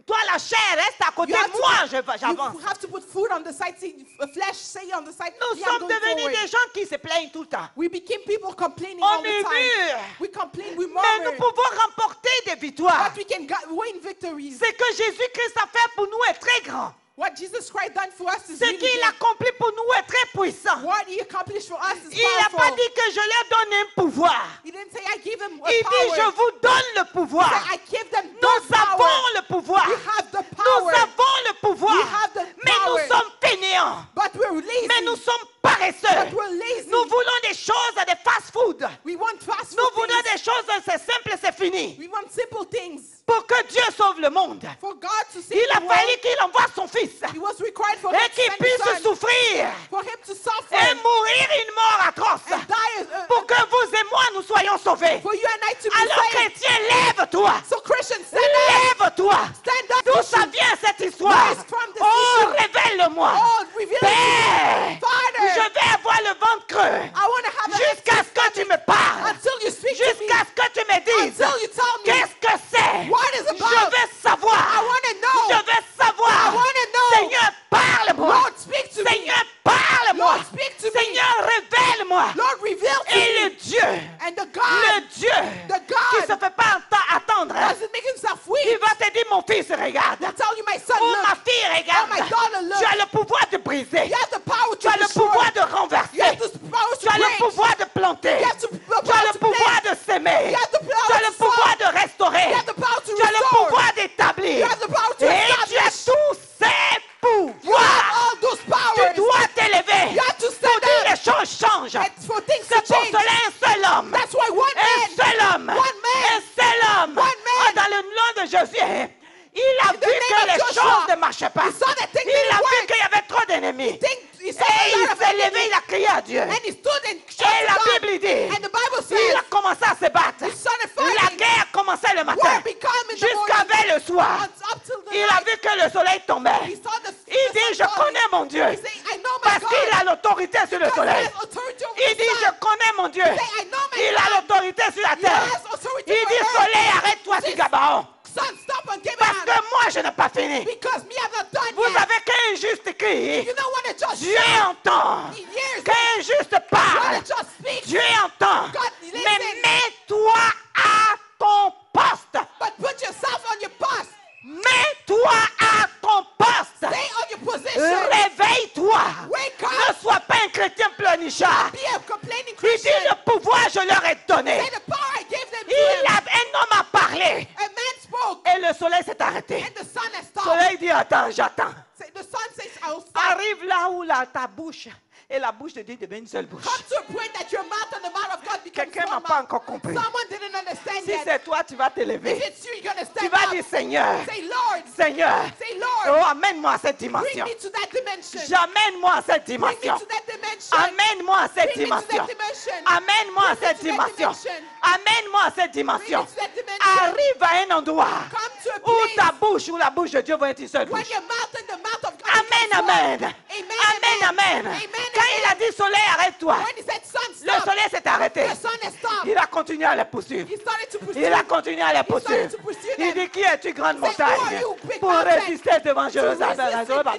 Toi, la chair, reste à côté. You have to Moi, you j'avance. have to put food on the side, say, flesh, say on the side. Nous "Me, I'm sommes going devenus forward." des gens qui se plaignent tout le temps. We became people complaining On all the time. murmure. We complain, we Mais nous murmur. pouvons remporter des victoires. But we can win victories. Ce que Jésus-Christ a fait pour nous est très grand. What Jesus Christ done for us is Ce really qu'il big. accomplit pour nous est très puissant. What he accomplished for us is Il n'a pas powerful. dit que je leur donne un pouvoir. He didn't say I give them a Il dit, power. je vous donne le He pouvoir. said, I give them Nous the avons power. le pouvoir. We have the Nous power. avons le pouvoir. We have the Mais nous power. sommes fainéants. But we're lazy. Mais nous sommes paresseux. But we're lazy. Nous voulons des choses, des fast-food. We want fast Nous food voulons things. des choses, c'est simple, c'est fini. We want simple things. Pour que Dieu sauve le monde, For God to save il a the world, fallu qu'il envoie son fils He was required for him et to qu'il send His puisse son, souffrir for him to suffer et mourir une mort atroce and die, pour que vous et moi nous soyons sauvés. for you and I to be Alors saved. chrétien, lève-toi. So Christians, stand up. Lève-toi. Stand up. D'où ça vient cette histoire? Where is from this Oh, issue? révèle-le-moi. Oh, reveal it to Père, me. Father, je vais avoir le ventre creux I want to have a jusqu'à ce que tu me parles, until you speak to me. jusqu'à ce que tu me dises Until you tell me. qu'est-ce que c'est. What is it Je about? veux savoir. I want to know. Je veux savoir. I want to know. Seigneur, parle-moi. Lord, speak to me. Seigneur, parle-moi. Lord, speak to me. Seigneur, révèle-moi. Lord, reveal to Et le me. Dieu, And the le God Dieu The God qui ne se fait pas attendre, doesn't make himself il weak. va te dire, mon fils, regarde. He'll tell you, my son, Oh, ma look. fille, regarde. Oh, my daughter, look. Tu as le pouvoir de briser. You have the power Tu as to le destroy. pouvoir de renverser. You have the power Tu to as le break. pouvoir de planter. You have the Tu as power le to pouvoir plant. de s'aimer. You have the power Tu as to le pouvoir sow. de restaurer. You have the power to Tu as le restore. pouvoir d'établir. You have the power to Et tu as establish. tous ces You have pouvoirs. all those Tu powers. dois t'élever. You have to Pour stand dire up. les choses changent. And for things to C'est pour change. cela un seul homme. That's why one Un man, seul homme. One man. Un seul homme. One man. Ah, dans le nom de Jésus, il a In the vu name que of les Joshua, choses ne marchaient pas. he saw that things Il a didn't vu work. qu'il y avait trop d'ennemis. he saw Et a il lot of s'est levé, enemies. il a crié à Dieu. And he stood and Et shouted la to God. Bible dit, And the Bible il says, a commencé à se battre. he started La fighting. guerre commençait le matin. War became in the Jusqu'à morning. vers le soir. Up till the Il a night. vu que le soleil He tombait. saw the Il dit, je connais mon Dieu. He said, I know my Parce God. qu'il a l'autorité sur le Because he soleil. has authority over Il the dit, sun. je connais mon Dieu. He said, I know my Il a God. l'autorité sur la He terre. has authority Il over dit, earth. soleil, arrête-toi sur Gabaon. Son, stop on Parce Gibeon. que moi, je n'ai pas fini. Because me, I'm not done Vous yet. avez qu'un juste cri. You don't want to just Dieu shout. entend. He hears it. Qu'un juste You parle. want to just speak. Dieu entend. God, listen. Mais mets-toi à ton poste. But put yourself on your post. Mets-toi à ton poste. Stay on your position. Réveille-toi. Wake Ne up. sois pas un chrétien pleurnichard. Be a complaining Il dit, Christian. le pouvoir, je leur ai donné. Say the power I gave them to Un homme a parlé. A man spoke. Et le soleil s'est arrêté. And the sun has Le stopped. soleil dit, attends, j'attends. Say, the sun says, I'll stop. Arrive là où ta bouche et la bouche de Dieu devient une seule bouche. Come to a point that your mouth and the mouth of God becomes Quelqu'un n'a one pas mouth. encore compris. Someone didn't understand Si yet. c'est toi, tu vas If t'élever. it's you, you're going to Tu stand vas up. dire, Seigneur, Say, Lord. Seigneur, Say, oh, Lord. amène-moi à cette Bring dimension. me to that dimension. J'amène-moi à cette Bring me dimension. to that dimension. Amène-moi à cette Bring me to dimension. that dimension. Amène-moi à Bring me cette to that dimension. dimension. Amène-moi à cette Bring me dimension. to that dimension. Arrive à un endroit Come to a où place ta bouche ou la bouche de Dieu va être une seule when bouche. your mouth and the mouth of God Amen, becomes one. amen. Amen, Amen, amen. Amen, Quand il a amen. dit soleil, arrête-toi. When he said sun, Le stop. soleil s'est arrêté. The sun has stopped. Il a continué à les poursuivre. He started to pursue. Il a continué à les He started poursuivre. to pursue Il them. dit, qui es-tu, grande He said, montagne, "Who are you, big pour mountain, résister devant Jérusalem? resist in front of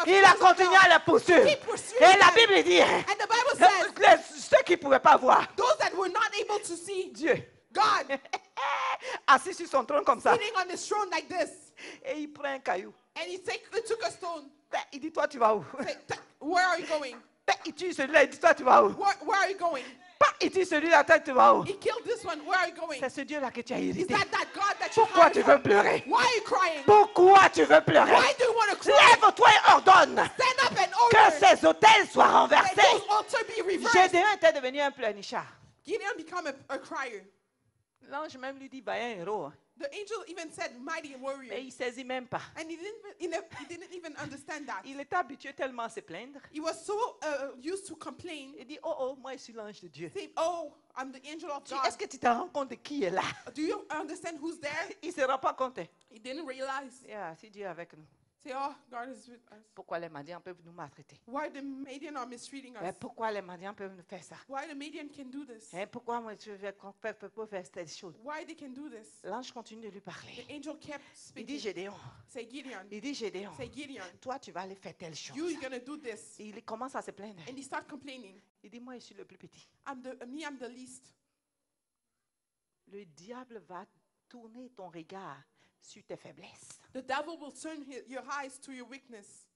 Il a Jerusalem?" continué à les poursuivre. Keep pursuing Et la them. Bible dit, And the Bible says, ceux qui ne pouvaient pas voir those that were not able to see Dieu God assis sur son trône comme ça, sitting on his throne like this, et il prend un caillou. and he took a stone. Il dit, toi, tu vas où? Say, where are you going? Il tue celui-là, il dit, toi, tu vas où? Where are you going? Il tue celui-là, toi, tu vas où? He killed this one. Where are you going? C'est ce Dieu-là que tu as Is irrité. that God that you Pourquoi hired tu from? veux pleurer? Why are you crying? Pourquoi tu veux pleurer? Why do you want to cry? Lève-toi et ordonne Stand up and que order ces hôtels soient that renversés. those altars be reversed. Gédéon était devenu un pleurnichard. Gideon became a crier. L'ange même lui dit, bah, un héros. hein. The angel even said, mighty warrior. Mais il ne saisit même pas. And he didn't even understand that. Il était habitué tellement à se plaindre. He was so used to complain. Il dit, oh, oh, moi, je suis l'ange de Dieu. Saying, oh, I'm the angel of God. Est-ce que tu te rends compte de qui est là? Do you understand who's there? Il ne se rend pas compte. He didn't realize. Yeah, si Dieu est avec nous, Say, oh, God is with us. pourquoi les Madians peuvent nous maltraiter? Why the Madian are mistreating us? Pourquoi les Madians peuvent nous faire ça? Why the Madian can do this? Pourquoi moi, je peux faire telle chose? Why they can do this? L'ange continue de lui The parler. angel kept Il dit, speaking. Gédéon, Say, Gideon. il dit, Gédéon, Say, Gideon. toi, tu vas aller faire telle chose. You're gonna do this. Il commence à se plaindre. And he started complaining. Il dit, moi, je suis le plus petit. I'm the least. Le diable va tourner ton regard sur tes faiblesses. The devil will turn your eyes to your weakness.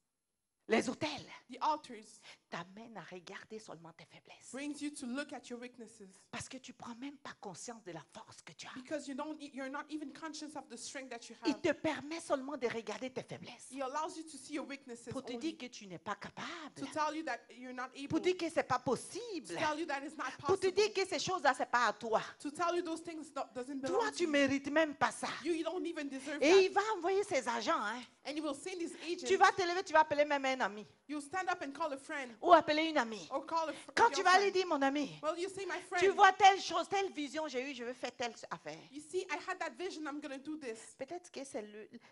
Les autels The altars t'amènent à regarder seulement tes faiblesses. brings you to look at your weaknesses Parce que tu ne prends même pas conscience de la force que tu as. because you're not even conscious of the strength that you Il have. te permet seulement de regarder tes faiblesses. He allows you to see your weaknesses Pour te only, dire que tu n'es pas capable. to tell you that you're not Pour able, dire que ce n'est pas to possible. tell you that it's not Pour te possible, dire que ces choses-là, ce n'est pas à toi. to tell you those things doesn't belong Toi, to tu ne you. mérites même pas ça. You don't even deserve Et that. il va envoyer ses agents. Hein. And you will send these agents. Tu vas te lever, tu vas appeler même un ami. You stand up and call a friend Ou appeler une amie. or call Quand tu vas lui girlfriend. dire, mon ami, Well, you say, my tu friend, vois telle chose, telle vision, j'ai eu, je veux faire telle affaire. you see, I had that vision, I'm going to do this. Peut-être que c'est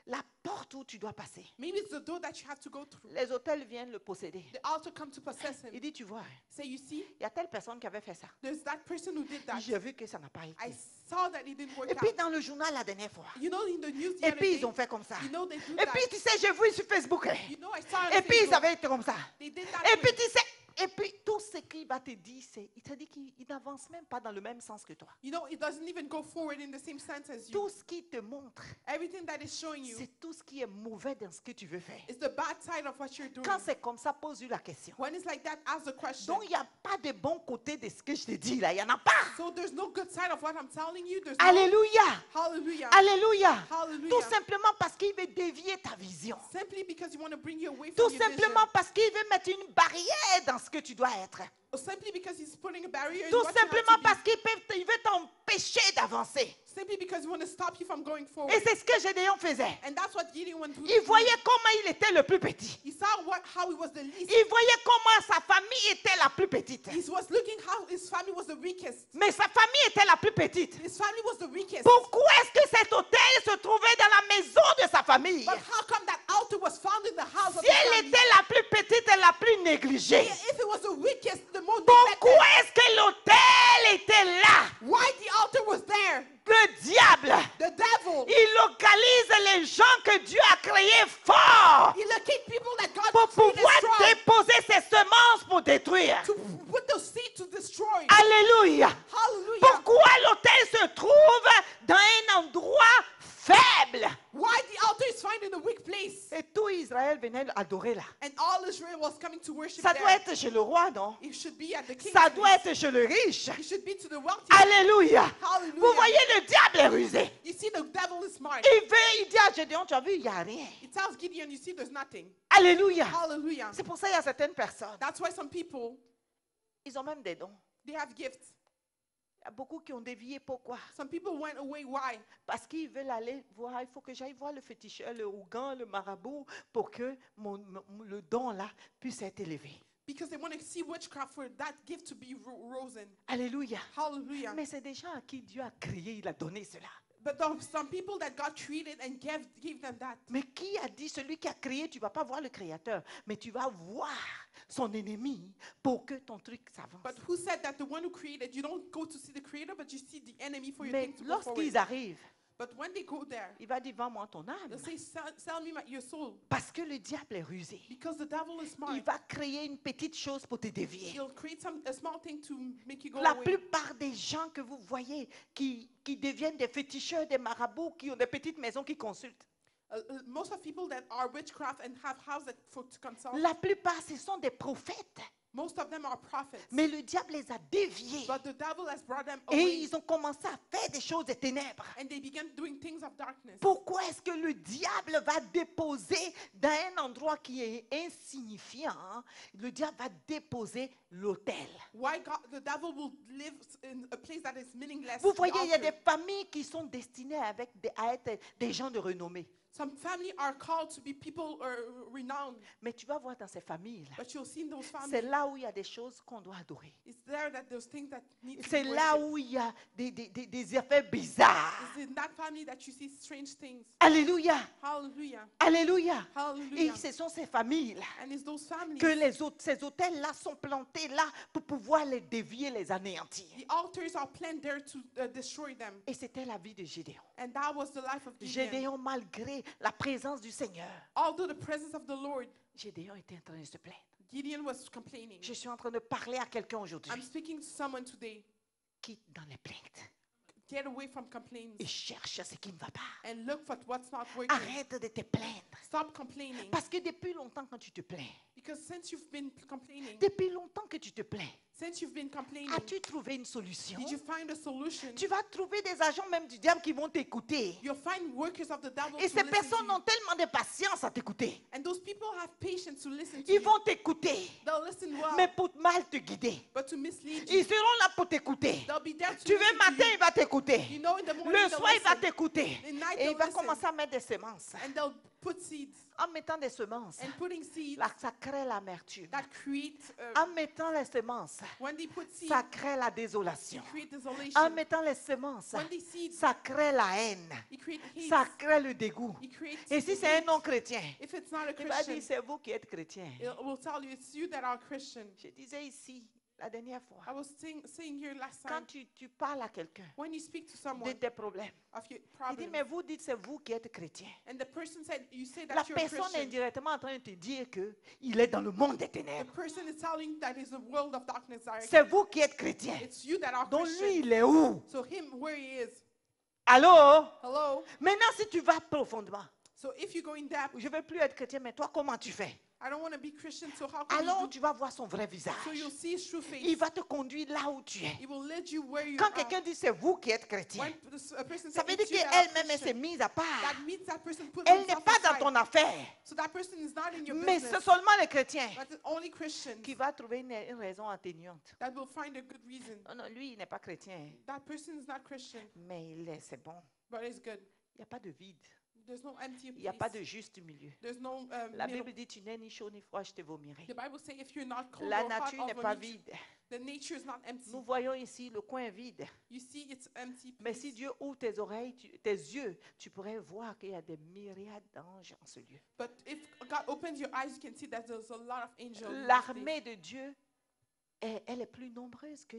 la porte où tu dois passer. Maybe it's the door that you have to go through. Les hôtels viennent le posséder. The altar come to possess Il him. dit, tu vois, Say, you see, il y a telle personne qui avait fait ça. there's that person who did that. J'ai vu que ça n'a pas été. I saw that it didn't work Et puis out. dans le journal la dernière fois. You know, in the news the Et other puis day, ils ont fait comme ça. you know they do Et puis that. tu sais, j'ai vu sur Facebook. You know, I saw on Et puis ils Facebook. avaient été comme ça. They did that Et too. puis tu sais, et puis tout ce qu'il va te dire, c'est, il te dit qu'il n'avance même pas dans le même sens que toi. You know, it doesn't even go forward in the same sense as you. Tout ce qu'il te montre, Everything that is showing you c'est tout ce qui est mauvais dans ce que tu veux faire. is the bad side of what you're doing. Quand c'est comme ça, pose-lui la question. When it's like that, ask the question. Donc il n'y a pas de bon côté de ce que je te dis là, il n'y en a pas. So there's no good side of what I'm telling you. There's no, Alléluia, hallelujah. alléluia. Hallelujah. Tout simplement parce qu'il veut dévier ta vision. Simply because you want to bring you away Tout from your simplement parce qu'il veut mettre une barrière dans ce que tu dois être. vision. Or simply because he's putting a barrier in Tout what you have simplement to be. parce qu'il veut t'empêcher d'avancer. Simply because he wants to stop you from going forward. Et c'est ce que Gédéon faisait. And that's what Gideon went through. Il voyait comment il était le plus petit. He saw how he was the least. Il voyait comment sa famille était la plus petite. He was looking how his family was the weakest. Mais sa famille était la plus petite. His family was the weakest. Pourquoi est-ce que cet hôtel se trouvait dans la maison de sa famille? But how come that altar was found in the house of Si the elle family? était la plus petite et la plus négligée, If it was the weakest, the most pourquoi neglected, est-ce que l'hôtel était là? why the altar was there? Le diable, The devil. il localise les gens que Dieu a créés forts He located people that God pour created pouvoir strong déposer ses semences pour détruire. to put the seed to destroy. Alléluia. Hallelujah. Pourquoi l'autel se trouve dans un endroit faible? Why the altar is found in a weak place? Et tout Israël venait adorer là. And all Israel was coming to worship Ça doit there. être chez le roi, non? It should be at the king's Ça doit place. être chez le riche. It should be to the wealthy. Alléluia. Hallelujah. Vous voyez, le diable est rusé. You see, the devil is smart. Il dit à Gédéon, tu as vu, il n'y a rien. He tells Gideon, you see, there's nothing. Alléluia. Hallelujah. C'est pour ça qu'il y a certaines personnes, That's why some people, ils ont même des dons. they have gifts. Il y a beaucoup qui ont dévié. Pourquoi? Some people went away. Why? Parce qu'ils veulent aller voir, il faut que j'aille voir le féticheur, le Ougan, le marabout, pour que le don là puisse être élevé. Because they want to see witchcraft for that gift to be risen. Alléluia. Hallelujah. Mais c'est des gens à qui Dieu a créé, il a donné cela. But there are some people that God created and gave them that. Mais qui a dit, celui qui a créé, tu ne vas pas voir le créateur, mais tu vas voir son ennemi pour que ton truc s'avance. But who said that the one who created, you don't go to see the creator, but you see the enemy for your Mais thing to go forward. lorsqu'ils arrivent, But when they go there, il va dire, vends-moi ton âme. they'll say, sell me your soul. Parce que le diable est rusé. Because the devil is smart. Il va créer une petite chose pour te dévier. He'll create a small thing to make you go La away. plupart des gens que vous voyez qui deviennent des féticheurs, des marabouts, qui ont des petites maisons qui consultent, Most of people that are witchcraft and have houses to consult, la plupart, ce sont des prophètes. most of them are prophets. Mais le diable les a déviés. But the devil has brought them Et away. ils ont commencé à faire des choses des ténèbres. And they began doing things of darkness. Pourquoi est-ce que le diable va déposer dans un endroit qui est insignifiant, le diable va déposer l'autel? Why the devil will live in a place that is meaningless. Vous the voyez, il y a altar. des familles qui sont destinées à être des gens de renommée. Some families are called to be people renowned, Mais tu vas voir dans ces familles-là, but you'll see in those c'est families, là où il y a des choses qu'on doit adorer. it's there that there's things that need to C'est be là worshipped. où il y a des effets bizarres. It's in that family that you see strange things. Alléluia, Hallelujah. alléluia. Et Hallelujah. ce sont ces familles-là And it's those families. que ces hôtels-là sont plantés là pour pouvoir les dévier, les anéantir. The altars are planted there to destroy them. Et c'était la vie de Gédéon. And that was the life of Gideon. Gédéon, malgré la présence du Seigneur, Although the presence of the Lord, Gédéon était en train de se plaindre. Gideon was complaining. Je suis en train de parler à quelqu'un aujourd'hui I'm speaking to someone today. qui, dans les plaintes, Get away from complaints et cherche ce qui ne va pas. and look for what's not working. Arrête de te plaindre. Stop complaining. Parce que depuis longtemps, quand tu te plains, Because since you've been complaining, depuis longtemps que tu te plains, since you've been complaining, as-tu trouvé une solution? did you find a solution? Tu vas trouver des agents même du diable qui vont t'écouter. You'll find workers of the devil Et to ces listen personnes to you. ont tellement de patience à t'écouter. And those people have patience to listen to Ils you. vont t'écouter, They'll listen well, mais pour mal te guider. but to mislead you. Ils seront là pour t'écouter. They'll be there to Tu veux listen matin, to you. il va t'écouter. You know, in the morning Le they'll soir, il va listen. t'écouter. The night Et il they'll va listen. commencer à mettre des semences. And they'll put seeds. En mettant des semences, And putting seeds là, ça crée l'amertume. that create, En mettant les semences, when they put seeds, ça crée la désolation. they create desolation. En mettant les semences, When they seeds, ça crée la haine. they create hate. Ça crée le dégoût. It creates Et si c'est un hate. non-chrétien, If it's not a il va dire, Christian, c'est vous qui êtes chrétien. it will tell you it's you that are Christian. Je disais ici, la dernière fois, I was saying here last quand time, tu parles à quelqu'un when you speak to de someone tes problèmes, of your il dit, problems, mais vous dites, c'est vous qui êtes chrétien. and the person said, you say La that you're a personne est Christian, indirectement en train de te dire qu'il est dans le monde des the ténèbres. person is telling you that is a world of darkness. Directly. C'est vous qui êtes chrétien. It's you that are Donc lui, Christian. il est où? So him, where he is. Allô? Hello? Maintenant, si tu vas profondément, So if you go in depth, je ne veux plus être chrétien, mais toi, comment tu fais? I don't want to be Christian, so how can Alors, you do? tu vas voir son vrai visage. So you'll see his true face. Il va te conduire là où tu es. He will lead you where you Quand are. quelqu'un dit c'est vous qui êtes chrétien, When a person ça says veut dire it's you that are qu'elle-même elle s'est Christian, mise à part. that means that person put Elle n'est himself pas dans aside. ton affaire. So that person is not in your Mais c'est business. seulement les chrétiens But it's only Christians qui va trouver une raison atténuante. that will find a good reason. Non, non, lui, il n'est pas chrétien, That person is not Christian, mais il est, c'est bon. but it's good. Il n'y a pas de vide. There's no empty Il n'y a pas de place. juste milieu. There's no La middle. Bible dit, tu n'es ni chaud ni froid, je te vomirai. The Bible says if you're not cold La or hot, nature I'll n'est pas vomit you. vide. The nature is not empty. Nous voyons ici le coin vide. You see, it's empty. Mais place. si Dieu ouvre tes oreilles, tes yeux, tu pourrais voir qu'il y a des myriades d'anges en ce lieu. But if God opens your eyes, you can see that there's a lot of angels. in this place. L'armée de Dieu, elle est plus nombreuse que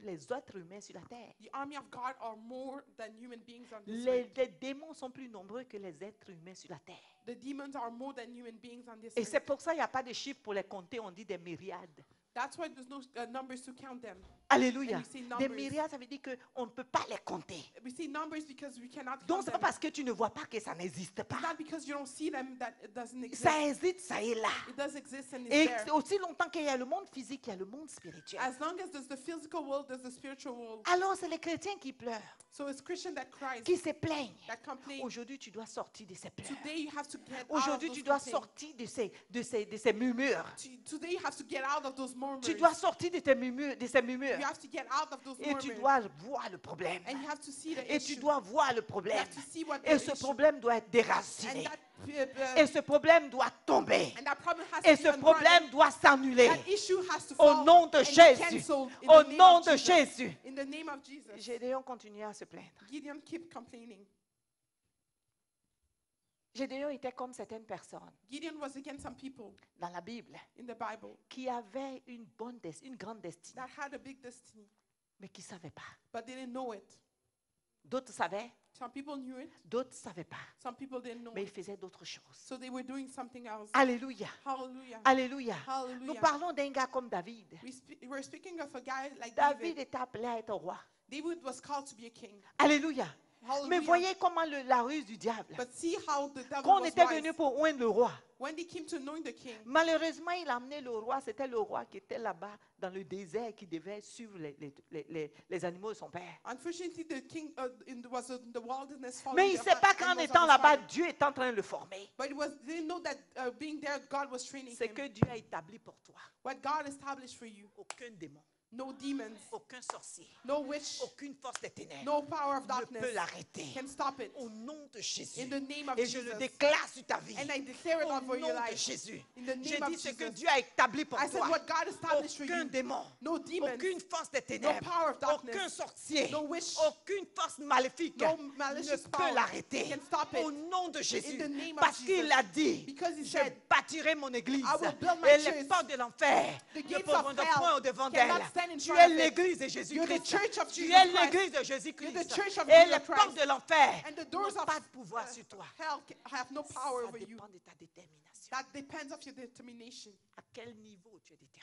les êtres humains sur la terre. The army of God are more than human beings on this Les earth. démons sont plus nombreux que les êtres humains sur la terre. The demons are more than human beings on this Et earth. c'est pour ça qu'il n'y a pas de chiffres pour les compter, on dit des myriades. That's why there's no numbers to count them. Alléluia. And we say Des numbers. myriades, ça veut dire qu'on ne peut pas les compter. We say numbers because we cannot Donc, count ce n'est pas them. parce que tu ne vois pas que ça n'existe It's pas. not because you don't see them that it doesn't exist. Ça existe, ça est là. It does exist and it's Et there. aussi longtemps qu'il y a le monde physique, il y a le monde spirituel. As long as there's the physical world, there's the spiritual world. Alors, c'est les chrétiens qui pleurent, So it's Christian that cries, qui se plaignent. that complain. Aujourd'hui, tu dois sortir de ces pleurs. Today you have to get out of Aujourd'hui, those tu dois complaints. sortir de ces murmures. Today you have to get out of those murmurs. Tu dois sortir de tes murmures, de ces murmures. You have to get out of those Et tu murmurs. dois voir le problème. And you have to see the Et tu issue. dois voir le You problème. have to see what the Et ce issue. problème doit être And déraciné. that, Et ce problème doit tomber. and that problem has Et to ce be unbroken. problème doit s'annuler. That issue has to Au fall nom de and be Jésus. cancelled in Au the name nom of de Jesus. Jésus. In the name of Jesus. Gédéon continue à se plaindre. Gideon kept complaining. Gédéon était comme certaines personnes Gideon was against some people dans la Bible in the Bible qui avaient une grande destinée, that had a big destiny, mais qui ne savaient pas. but they didn't know it. D'autres savaient, Some people knew it, d'autres ne savaient pas. some people didn't know Mais ils it. faisaient d'autres choses. So they were doing something else. Alléluia. Hallelujah. Alléluia. Hallelujah. Nous parlons d'un gars comme David. We're speaking of a guy like David David. était appelé à être roi. David was called to be a king. Alléluia. Mais Hallelujah. voyez comment la ruse du diable. But see how the devil Quand on was était wise. venu pour oindre le roi, When they came to anoint the king, malheureusement, il a amené le roi. C'était le roi qui était là-bas dans le désert qui devait suivre les animaux de son père. unfortunately, the king was in the wilderness. following Mais il ne the sait pas animals qu'en of étant his là-bas, father. Dieu est en train de le former. But didn't know that being there, God was training C'est him. que Dieu a établi pour toi. What God established for you. Aucun démon, No demons, aucun sorcier, no witch, aucune force des ténèbres no power of ne darkness peut l'arrêter. can stop it. Au nom de Jésus. In the name of Et je le Jesus. déclare sur ta vie. And I declare it Au over your nom de life. Jésus. In the J'ai name dit of ce que Jesus. Dieu a établi pour I said toi. what God established for Aucun you. démon, No demons, aucune force des ténèbres, power of darkness, aucun sorcier, no witch, aucune force maléfique no ne malicious peut power l'arrêter. can stop it. Au nom de Jésus. In the name of Parce qu'il Jesus. a dit, Because he je said, bâtirai mon église I will build my et les church. portes de l'enfer The ne gates pourront of de hell point au-devant cannot d'elle. stand in Tu front es of it. l'église de You're the Jésus-Christ. church of Tu Jesus es Christ. l'église de You're Jésus-Christ. the church of Et Jesus les Christ. portes de l'enfer And the doors n'ont of pas de pouvoir sur toi. hell have no power Ça over you. dépend de ta détermination. That depends of your determination. À quel niveau tu es déterminé?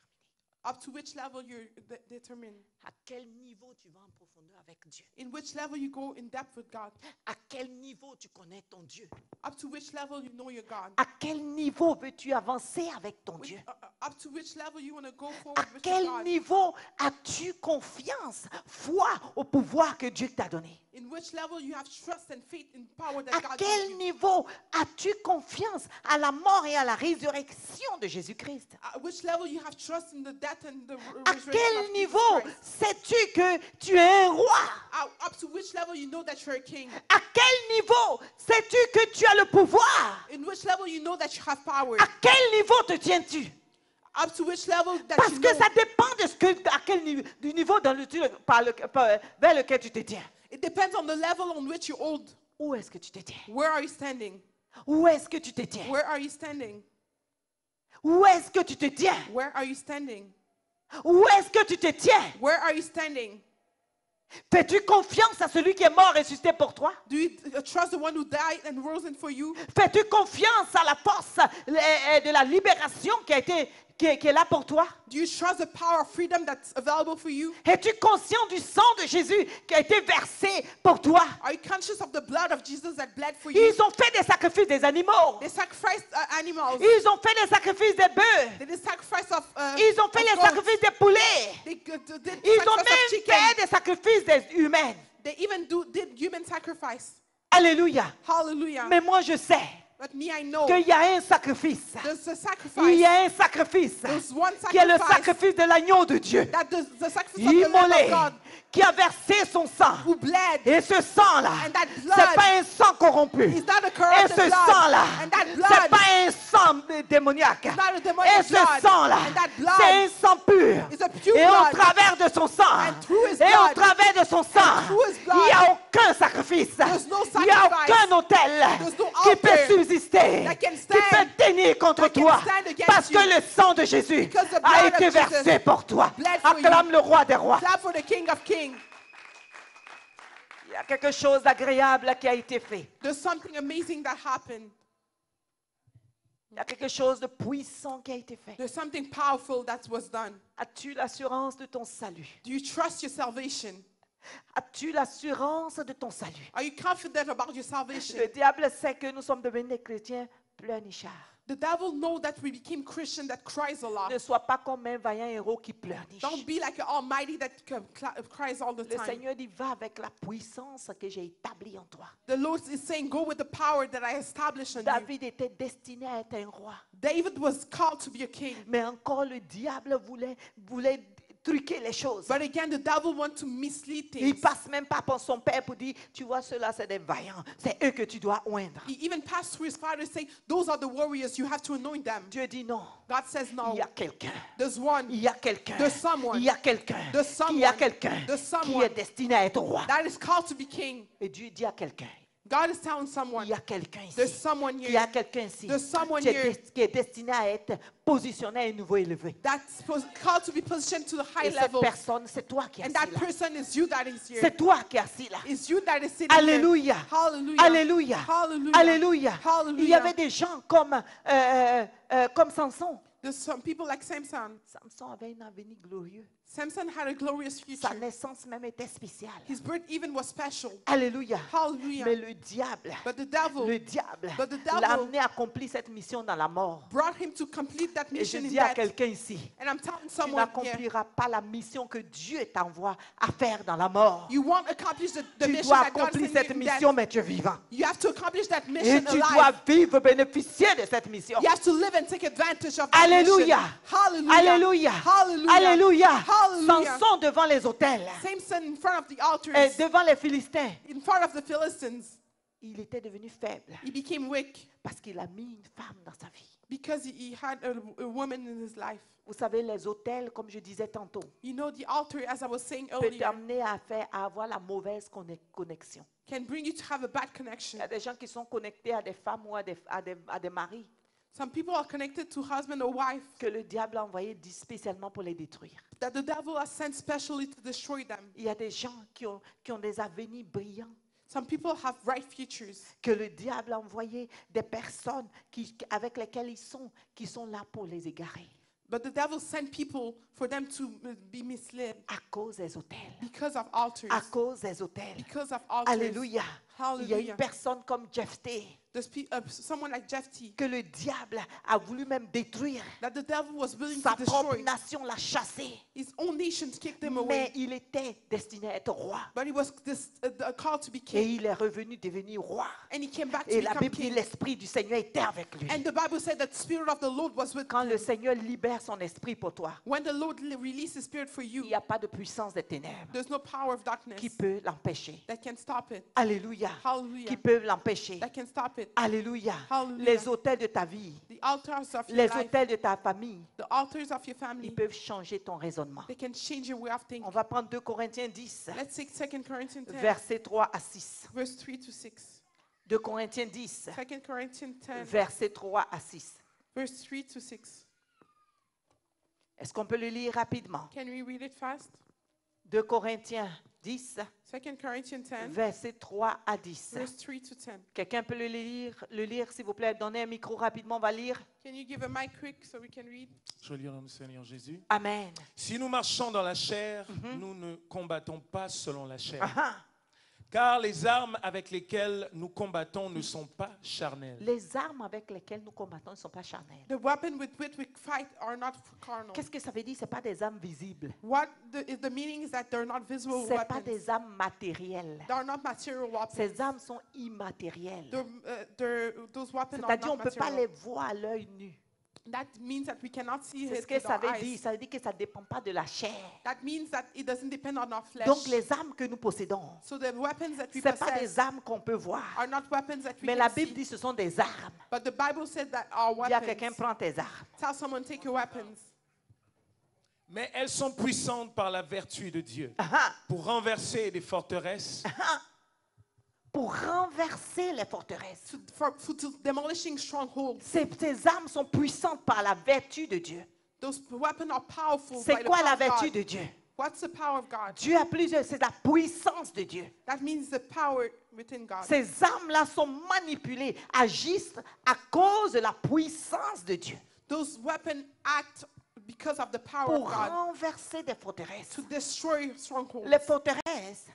Up to which level you're determined. À quel niveau tu vas en profondeur avec Dieu? In which level you go in depth with God. À quel niveau tu connais ton Dieu? Up to which level you know your God. À quel niveau veux-tu avancer avec ton Dieu? Up to which level you want to go À forward with your quel God. niveau as-tu confiance, foi au pouvoir que Dieu t'a donné? In which level you have trust and faith in power À that God gives quel you. niveau as-tu confiance à la mort et à la résurrection de Jésus-Christ? At which level you have trust in the death and the À resurrection quel of Jesus niveau Christ. sais-tu que tu es un roi? Up to which level you know that you're a king. À quel niveau sais-tu que tu as le pouvoir? In which level you know that you have power. À quel niveau te tiens-tu? Up to which level that Parce you que know. ça dépend de ce que, à quel niveau, du niveau vers lequel tu te tiens. It depends on the level on which you hold. Où est-ce que tu te tiens? Where are you standing? Où est-ce que tu te tiens? Where are you standing? Où est-ce que tu te tiens? Where are you standing? Où est-ce que tu te tiens? Where are you standing? Fais-tu confiance à celui qui est mort et ressuscité pour toi? Do you trust the one who died and rose for you? Fais-tu confiance à la force de la libération qui est là pour toi? Do you trust the power of freedom that's available for you? Es-tu conscient du sang de Jésus qui a été versé pour toi? Are you conscious of the blood of Jesus that bled for you? Ils ont fait des sacrifices des animaux. They sacrificed animals. Ils ont fait des sacrifices des bœufs. They did sacrifice of Ils ont fait of les goats. sacrifices des poulets. They did Ils ont sacrifice of même chicken. fait des sacrifices des humains. They even did human sacrifice. Alléluia. Hallelujah. Mais moi je sais But me, I know qu'il y a un sacrifice. there's a Il sacrifice. y a un sacrifice There's one qui est le sacrifice sacrifice de l'agneau de Dieu. that the sacrifice of the Lamb Immolé, of God qui a versé son sang. who bled. Et ce sang-là, And that blood c'est pas un sang corrompu. is not a Et corrupted ce blood. sang-là, And that c'est blood pas un sang démoniaque. is not a demonic Et ce blood. sang-là, And that blood c'est un sang pur. is a pure Et au blood. travers de son sang, And through his et au blood, travers de son sang, through his blood, il n'y a aucun sacrifice. there's no Il n'y a sacrifice. aucun autel There's no qui peut altar subsister, that can qui stand, peut tenir contre that can toi. stand against Parce que you. le sang de Jésus Because the a blood été of Jesus versé pour toi. bled for you. Acclame le roi des rois. Clap for the King of Kings. Il y a quelque chose d'agréable qui a été fait. There's something amazing that happened. Il y a quelque chose de puissant qui a été fait. There's something powerful that was done. As-tu l'assurance de ton salut? Do you trust your salvation? As-tu l'assurance de ton salut? Are you confident about your salvation? Le diable sait que nous sommes devenus des chrétiens pleurnichards. The devil knows that we became Christian that cries a lot. Ne sois pas comme un vaillant héros qui pleurniche. Don't be like an almighty that cries all the Le time. Seigneur dit, va avec la puissance que j'ai établie en toi. The Lord is saying, go with the power that I established in you. David était destiné à être un roi. David was called to be a king. Mais encore le diable voulait truquer les choses. But again, the devil wants to mislead Il things. passe même pas pour son père pour dire, tu vois, ceux-là, c'est des vaillants. C'est eux que tu dois oindre. He even passed through his father saying, those are the warriors, you have to anoint them. Dieu dit non. God says no. Il y a quelqu'un. There's one Il y a quelqu'un. There's someone. Il y a quelqu'un. There's someone. Il y a quelqu'un There's qui someone. est destiné à être roi. that is called to be king. Et Dieu dit à quelqu'un, God is telling il someone, y a quelqu'un ici. there's someone Il y a here quelqu'un ici There's someone qui here. qui est destiné à être positionné à un niveau élevé. that's called to be positioned to the high Et cette level. personne, c'est toi qui es And assis that là. person is you that is here. C'est toi qui es assis là. It's you that is sitting Alléluia. here. Hallelujah. Alléluia. Hallelujah. Alléluia. Hallelujah. Il y avait des gens comme Samson. There's some people like Samson. Samson avait un avenir glorieux. Samson had a glorious Sa future. naissance même était spéciale. His birth even was special. Alléluia. Hallelujah. Mais le diable But the devil l'a devil amené à accomplir cette mission dans la mort. brought him to complete that Et je mission in dis à death. quelqu'un ici, And I'm telling tu someone here, n'accompliras pas la mission que Dieu t'envoie à faire dans la mort. you won't accomplish the Tu mission dois that God accomplir sent you cette in mission, death. mais tu es vivant. You have to accomplish that Et mission tu dois alive. vivre, bénéficier de cette mission. You have to live and take advantage of that Alléluia. mission. Hallelujah. Alléluia. Hallelujah. Alléluia. Hallelujah. Samson devant les autels, Samson in front of the altars, et devant les Philistins, in front of the Philistines, il était devenu faible he became weak parce qu'il a mis une femme dans sa vie. because he had a woman in his life. Vous savez, les autels, comme je disais tantôt, You know, the altar, as I was saying peut earlier, t'amener à avoir la mauvaise connexion. can bring you to have a bad Il connection. y a des gens qui sont connectés à des femmes ou à des maris Some people are connected to husband or wife que le diable a envoyé spécialement pour les détruire. that the devil has sent specially to destroy them. Il y a des gens qui ont des avenirs brillants Some people have bright futures que le diable a envoyé des personnes avec lesquelles ils sont, qui sont là pour les égarer. But the devil sent people for them to be misled à cause des autels. because of altars. À cause des autels. Because of altars. Alléluia. Il y a une Hallelujah. personne comme Jephthé Someone like Jephthah, que le diable a voulu même détruire. that the devil was willing Sa to propre destroy. nation l'a chassé. His own nations kicked him Mais away. il était destiné à être roi. But he was called to be Et king. il est revenu devenir roi. And he came back to Et la become Bible dit king. l'Esprit du Seigneur était avec lui. And the Bible said that the Spirit of the Lord was with Quand le him. Seigneur libère son esprit pour toi, When the Lord released His Spirit for il you, n'y a pas de puissance des ténèbres there's no power of darkness qui peut l'empêcher. that can stop it. Alléluia. Hallelujah. Qui peut l'empêcher. That can stop it. Alléluia. Hallelujah. Les autels de ta vie, The altars of your les life, autels de ta famille, the altars of your family, ils peuvent changer ton raisonnement. they can change your way of thinking. On va prendre 2 Corinthiens 10, Let's take 2 Corinthians 10, versets 3 à 6. verse 3 to 6. 2 Corinthiens 10, 2 Corinthians 10, versets 3 à 6. verse 3 to 6. Est-ce qu'on peut le lire rapidement? Can we read it fast? 2 Corinthiens 10, 2 Corinthians 10, versets 3 à 10. verse 3 to 10. Quelqu'un peut le lire, s'il vous plaît? Donnez un micro rapidement, on va lire. Can you give a mic quick so we can read? Je lis dans le Seigneur Jésus. Amen. Si nous marchons dans la chair, nous ne combattons pas selon la chair. Ah, Car les armes avec lesquelles nous combattons ne sont pas charnelles. les armes avec lesquelles nous combattons ne sont pas charnelles. The weapon with which we fight are not carnal. Qu'est-ce que ça veut dire? Ce n'est pas des armes visibles. What the meaning is that they're not visible Ce n'est pas weapons. des armes matérielles. They are not material weapons. Ces armes sont immatérielles. Those weapons are C'est-à-dire not on ne peut pas material. les voir à l'œil nu. That means that we cannot see C'est it ce que with ça our veut dire. eyes. Ça veut dire que ça ne dépend pas de la chair. That means that it doesn't depend on our flesh. Donc les armes que nous possédons, So the weapons that ce we n'est pas des possess armes qu'on peut voir. are not weapons that we Mais can la Bible see. dit que ce sont des armes. But the Bible said that our Dis à quelqu'un, weapons. prends tes armes. Tell someone, take your weapons. Mais elles sont puissantes par la vertu de Dieu Ah, pour renverser des forteresses, pour renverser les forteresses. To demolishing strongholds. Ces armes sont puissantes par la vertu de Dieu. Those weapons are powerful by C'est the quoi power la of vertu God. de Dieu? What's the power of God? Dieu a plusieurs, c'est la puissance de Dieu. That means the power within God. Ces armes-là sont manipulées, agissent à cause de la puissance de Dieu Those weapons act because of the power pour of God renverser des forteresses. to destroy strongholds. Les forteresses,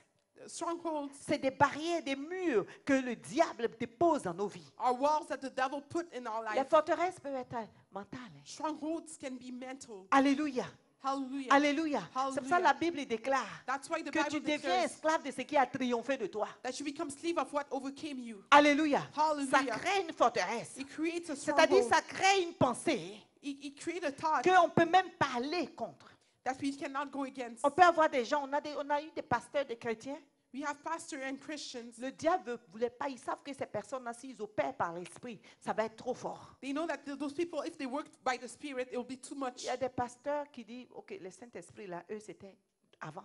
Strongholds c'est des barrières, des murs que le diable dépose dans nos vies. are walls that the devil put in our Les life. forteresses peuvent être mentales. Hein. Strongholds can be mental. Alléluia. Hallelujah. Alléluia. C'est pour ça que Hallelujah. la Bible déclare That's why the que tu Bible deviens declares esclave de ce qui a triomphé de toi. that you become slave of what overcame you. Alléluia. Hallelujah. Ça crée une forteresse. It creates a C'est-à-dire stronghold. ça crée une pensée It creates a thought qu'on ne peut même pas aller contre. that we cannot go against. On peut avoir des gens, on a eu des pasteurs, des chrétiens. We have pastors and Christians. Le diable ne voulait pas, ils savent que ces personnes-là, s'ils opèrent par l'esprit, ça va être trop fort. They know that those people, if they work by the Spirit, it will be too much. Il y a des pasteurs qui disent, OK, le Saint-Esprit, là, eux, c'était avant.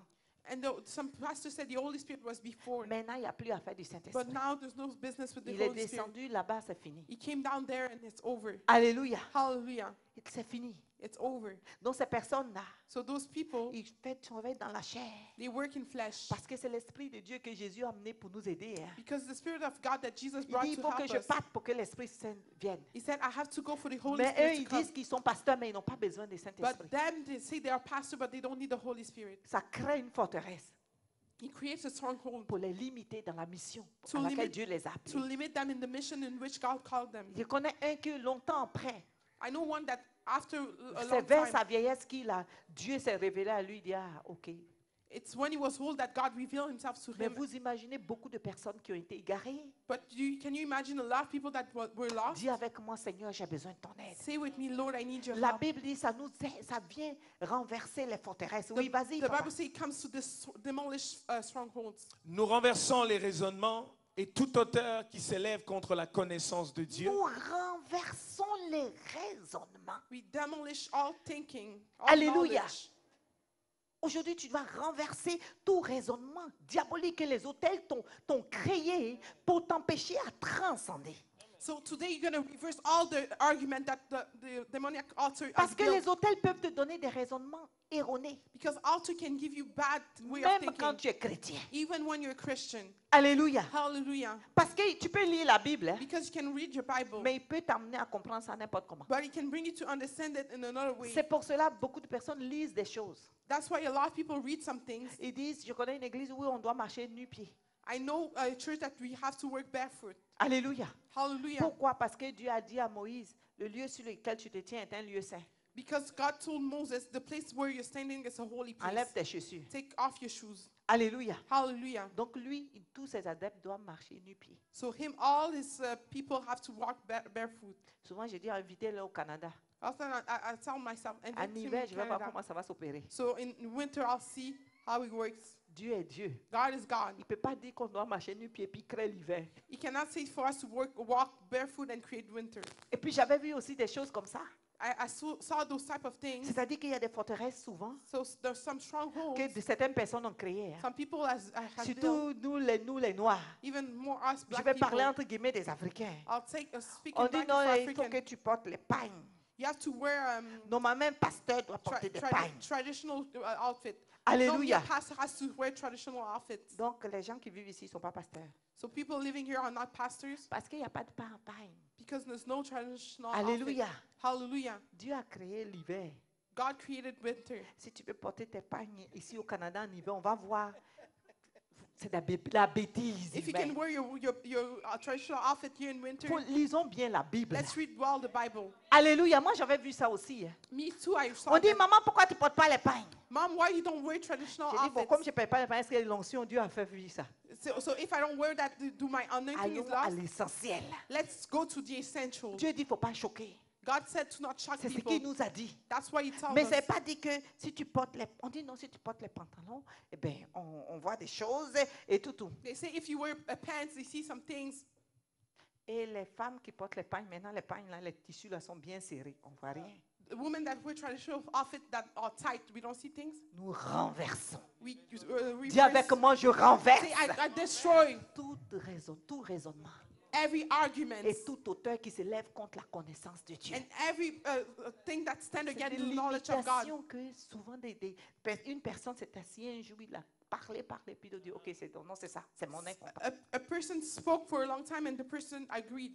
And some pastors said the Holy Spirit was before. Maintenant, il n'y a plus à faire du But Saint-Esprit. now there's no business with the Il est Holy Spirit. descendu là-bas, c'est fini. He came down there and it's over. Alléluia. Hallelujah. C'est fini. It's over. Donc, ces personnes-là, So those people, ils travaillent dans la chair. they work in flesh. Parce que c'est l'Esprit de Dieu que Jésus a amené pour nous aider. Hein. Because the Spirit of God that Jesus Il brought dit, il to faut que help je us. parte pour que l'Esprit Saint vienne. He said, I have to go for the Holy Mais eux, Spirit ils to come. disent qu'ils sont pasteurs, mais ils n'ont pas besoin du Saint-Esprit. But them, they say they are pastor, but they don't need the Holy Spirit. Ça crée une forteresse He creates a stronghold pour les limiter dans la mission To à laquelle limit- Dieu les a to appelés. limit them in the mission in which God called them. Je connais un que longtemps après, I know one that after a c'est long vers time, sa vieillesse Dieu s'est révélé à lui, il dit, ah, ok. it's when he was old that God revealed himself to Mais him. vous imaginez beaucoup de personnes qui ont été égarées. But can you imagine a lot of people that were lost? Dis avec moi, Seigneur, j'ai besoin de ton aide. Say with me, Lord, I need your La help. Bible dit, ça vient renverser les forteresses. Oui, vas-y. The papa. Bible says it comes to demolish strongholds. nous renversons les raisonnements et toute hauteur qui s'élève contre la connaissance de Dieu. Nous renversons les raisonnements. We demolish all thinking, all Alléluia. knowledge. Aujourd'hui, tu dois renverser tout raisonnement diabolique que les autels t'ont créé pour t'empêcher à transcender. So today you're going to reverse all the argument that the demoniac altar Parce has que built. les autels peuvent te donner des raisonnements erroné, Because altar can give you bad way of même thinking, quand tu es chrétien. even when you're a Christian. Alléluia. Hallelujah. Parce que tu peux lire la Bible, hein, Because you can read your Bible, mais il peut t'amener à comprendre ça n'importe comment. but it can bring you to understand it in another way. C'est pour cela que beaucoup de personnes lisent des choses. That's why a lot of people read some things. Ils disent, je connais une église où on doit marcher nu-pied. I know a church that we have to work barefoot. Alléluia. Hallelujah. Pourquoi? Parce que Dieu a dit à Moïse, le lieu sur lequel tu te tiens est un lieu saint. Because God told Moses, the place where you're standing is a holy place. Enlève tes chaussures. Take off your shoes. Alléluia. Hallelujah. Donc lui, tous ses adeptes doivent marcher nu-pied. So all his people have to walk barefoot. Souvent, je dis, invitez-le au Canada. Often I tell myself, En invite him hiver, in je vais voir Canada. comment ça va s'opérer. So in winter, I'll see how it works. Dieu est Dieu. God is God. Il ne peut pas dire qu'on doit marcher nu-pied puis créer l'hiver. He cannot say for us to walk barefoot and create winter. Et puis j'avais vu aussi des choses comme ça. I saw those type of things. C'est-à-dire qu'il y a des forteresses souvent So there's some strongholds. que certaines personnes ont créées. Hein. Some people have built, Surtout nous les Noirs. even more us Je black vais people. parler entre guillemets des Africains. I'll speak On in dit black non, for il faut African. que tu portes les pagnes. You have to wear Normalement, un pasteur doit porter des pagnes. traditional outfit. Alléluia. No, pastor has to wear traditional outfits. Donc les gens qui vivent ici ne sont pas pasteurs. So people living here are not pastors Parce qu'il n'y a pas de pain en pagne. because there's no traditional Alléluia. outfit. Hallelujah. Dieu a créé l'hiver. God created winter. Si tu veux porter tes pagnes ici au Canada en hiver, on va voir. C'est la bêtise. If you humaine. can wear your traditional outfit here in winter, Lisons bien la Bible. let's read well the Bible. Alléluia. Moi, j'avais vu ça aussi. Hein. Me too, I saw On dit, that. maman, pourquoi tu ne portes pas les pagnes? Mom, why you don't wear traditional J'ai dit, bon, outfits? comme je ne paye pas les pagnes, est-ce que l'onction, Dieu a fait vivre ça? So if I don't wear that, do my anointing is Allons à lost? l'essentiel. Let's go to the essential. Dieu dit, il ne faut pas choquer. God said to not shock C'est ce people. qu'il nous a dit. That's why he tells Mais us. ce n'est pas dit que si tu portes les... On dit non, si tu portes les pantalons, eh bien, on voit des choses et tout. They say if you wear pants, they see some things. Et les femmes qui portent les pagnes, maintenant, les pagnes, là, les tissus là, sont bien serrés. On ne voit rien. The women that wear traditional outfits that are tight, we don't see things. Nous renversons. We Dis avec reverse. moi, je renverse. Say, I destroy Tout raisonnement every argument et tout auteur qui se lève contre la connaissance de Dieu. and every thing that stand C'est against des the knowledge of God. limitations que souvent une personne s'est assise un jour, il a parlé, puis il a dit, ok, c'est non, c'est ça, c'est mon incompétence. A person spoke for a long time and the person agreed.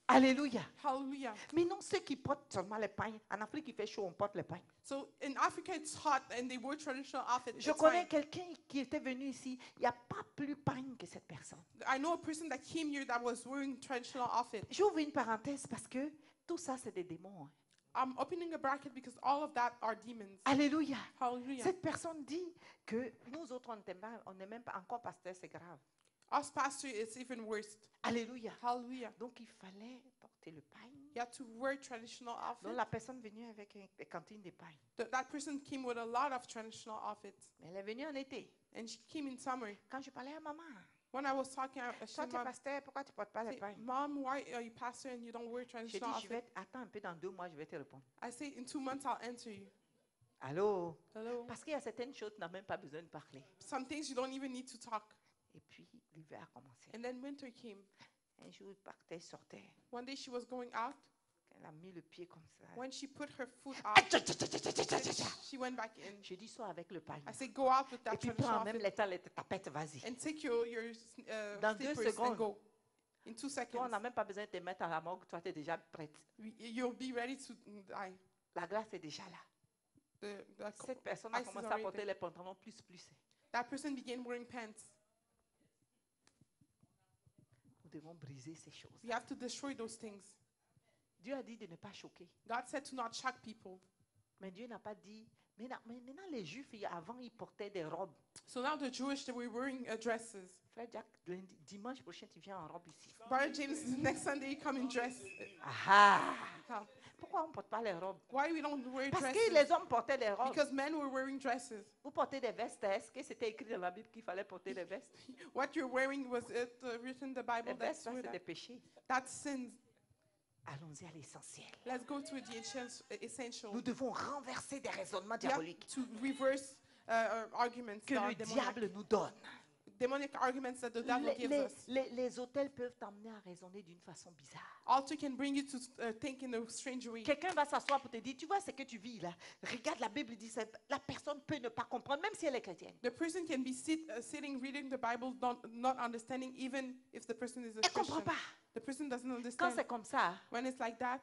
Alléluia. Hallelujah. Mais non, ceux qui portent seulement les pagnes, en Afrique il fait chaud, on porte les pagnes. So in Africa it's hot and they wear traditional outfits. Je It's connais fine. quelqu'un qui était venu ici, il n'y a pas plus pagne que cette personne. I know a person that came here that was wearing traditional outfit. J'ouvre une parenthèse parce que tout ça c'est des démons. Hein. I'm opening a bracket because all of that are demons. Alléluia. Hallelujah. Cette personne dit que nous autres on n'est même pas encore pasteur, c'est grave. Us pastor, it's even worse. Alléluia. Hallelujah. Donc il fallait porter le pagne. You have to wear traditional Donc outfits. la personne venue avec une cantine de pagne. That person came with a lot of traditional outfits. Mais elle est venue en été. And she came in summer. Quand je parlais à maman, When I was talking, toi I said, tu es pasteur, pourquoi tu ne portes pas les say, pagnes? Mom, why are you pastor and you don't wear Je dis, traditional je vais outfits? attends un peu, dans 2 mois, je vais te répondre. I say, in 2 months, I'll answer you. Allô? Hello? Parce qu'il y a certaines choses, tu n'as même pas besoin de parler. Some things you don't even need to talk. Et puis, l'hiver a commencé. And then winter came. Un jour, il partait, il sortait. One day she was going out. Elle a mis le pied comme ça. When she put her foot out, Aïe, tcha, tcha, tcha, tcha, tcha, tcha, tcha. she went back in. Je dis, sois avec le pagne. I said, go out with Et that puis, traditional prends même outfit les tapettes, vas-y. and take your Dans 2 slippers secondes. and go. In 2 Toi, on seconds, n'a même pas besoin de te mettre à la morgue. Toi, tu es déjà prête. you'll be ready to die. La grâce est déjà là. Cette personne a ice is commencé à already porter there. les pantalons plus. That person began wearing pants. Nous devons briser ces choses. We have to destroy those things. Dieu a dit de ne pas choquer. God said to not shock people. Mais Dieu n'a pas dit. Mais maintenant, les Juifs, avant, ils portaient des robes. So now the Jewish, they were wearing dresses. Frère Jack, dimanche prochain, tu viens en robe ici. Brother James, next Sunday you come in dress. Ah! How? Pourquoi on ne porte pas les robes? Why we don't wear Parce que dresses? les hommes portaient des robes. Because men were wearing dresses. Vous portez des vestes. Est-ce que c'était écrit dans la Bible qu'il fallait porter des vestes? What you're wearing, was it written in the Les Bible? vestes, ça, That's, c'est des péchés. that's sins. Allons-y à l'essentiel. Let's go to the essential. Nous devons renverser des raisonnements We have diaboliques to reverse arguments que that are le demonic, diable nous donne. demonic arguments that the devil gives us. Les hôtels peuvent t'amener à raisonner d'une façon bizarre. Altar can bring you to think in a strange way. Quelqu'un va s'asseoir pour te dire, tu vois ce que tu vis là. Regarde la Bible dit, la personne peut ne pas comprendre, même si elle est chrétienne. The person can be sitting reading the Bible, not understanding, even if the person is a Elle ne comprend Christian. pas. The person doesn't Quand understand. c'est comme ça, When it's like that,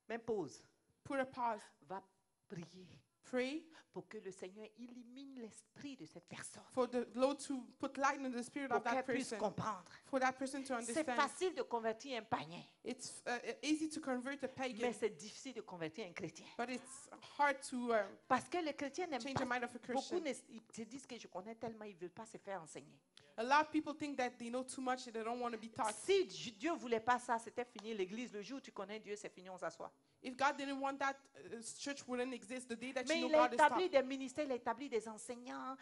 même pause. put a pause. Va prier Pray pour que le Seigneur illumine l'esprit de cette personne. for the Lord to put light in the spirit Pour of that qu'elle puisse person. comprendre. For that person to C'est understand. facile de convertir un païen, It's easy to convert a pagan, mais c'est difficile de convertir un chrétien. but it's hard to Parce que les chrétiens n'aiment change pas. the mind of a Beaucoup Christian. ils se disent que je connais tellement, ils ne veulent pas se faire enseigner. A lot of people think that they know too much and they don't want to be taught. Si Dieu ne voulait pas ça, c'était fini l'église. Le jour où tu connais Dieu, c'est fini, on s'assoit. If God didn't want that, church wouldn't exist. The day that Mais you il know a God is établi stopped. des ministères, il a établi des enseignants.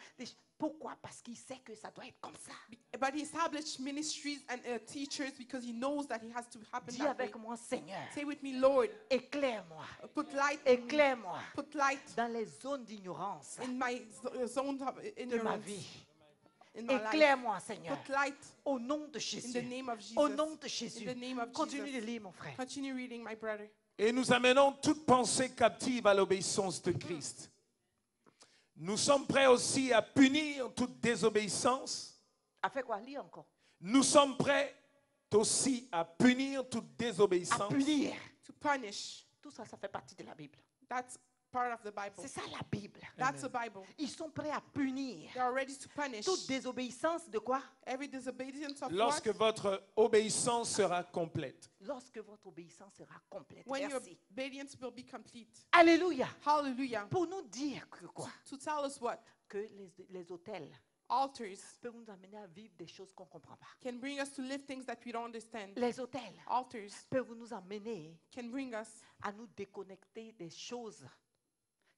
Pourquoi? Parce qu'il sait que ça doit être comme ça. But he established ministries and teachers because he knows that it has to happen Dis that way. avec moi, Seigneur, Say with me, Lord, éclaire-moi, put light, éclaire-moi put light dans les zones d'ignorance in my zone of de ma ignorance vie. in my life. Éclaire-moi, Seigneur, Put light au nom de in Jésus. the name of Jesus. Au nom de Jésus. In the name of Continue de Jesus. lire, mon frère. Continue reading, my brother. Et nous amenons toute pensée captive à l'obéissance de Christ. Nous sommes prêts aussi à punir toute désobéissance. A fait quoi? Lis encore. Nous sommes prêts aussi à punir toute À désobéissance. punir. To punish. Tout ça, ça fait partie de la Bible. That's part of the Bible. C'est ça la Bible. That's the Bible. Ils sont prêts à punir They are ready to punish toute désobéissance de quoi? every disobedience of Lorsque what? votre obéissance sera complète. Lorsque votre obéissance sera complète. When your Merci. obedience will be complete. Alléluia. Hallelujah. Pour nous dire que quoi? To tell us what? Que les hôtels Altars peuvent nous amener à vivre des choses qu'on ne comprend pas. can bring us to live things that we don't understand. Les hôtels Altars peuvent nous amener can bring us à nous déconnecter des choses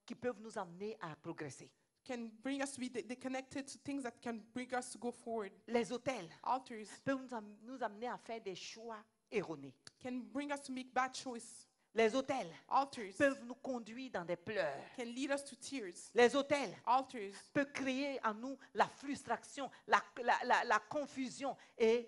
qui peuvent nous amener à progresser. can bring us to be connected to things that can bring us to go forward. Les hôtels Altars peuvent nous amener à faire des choix erronés. can bring us to make bad choices. Les hôtels Altars peuvent nous conduire dans des pleurs. can lead us to tears. Les hôtels Altars peuvent créer en nous la frustration, la confusion et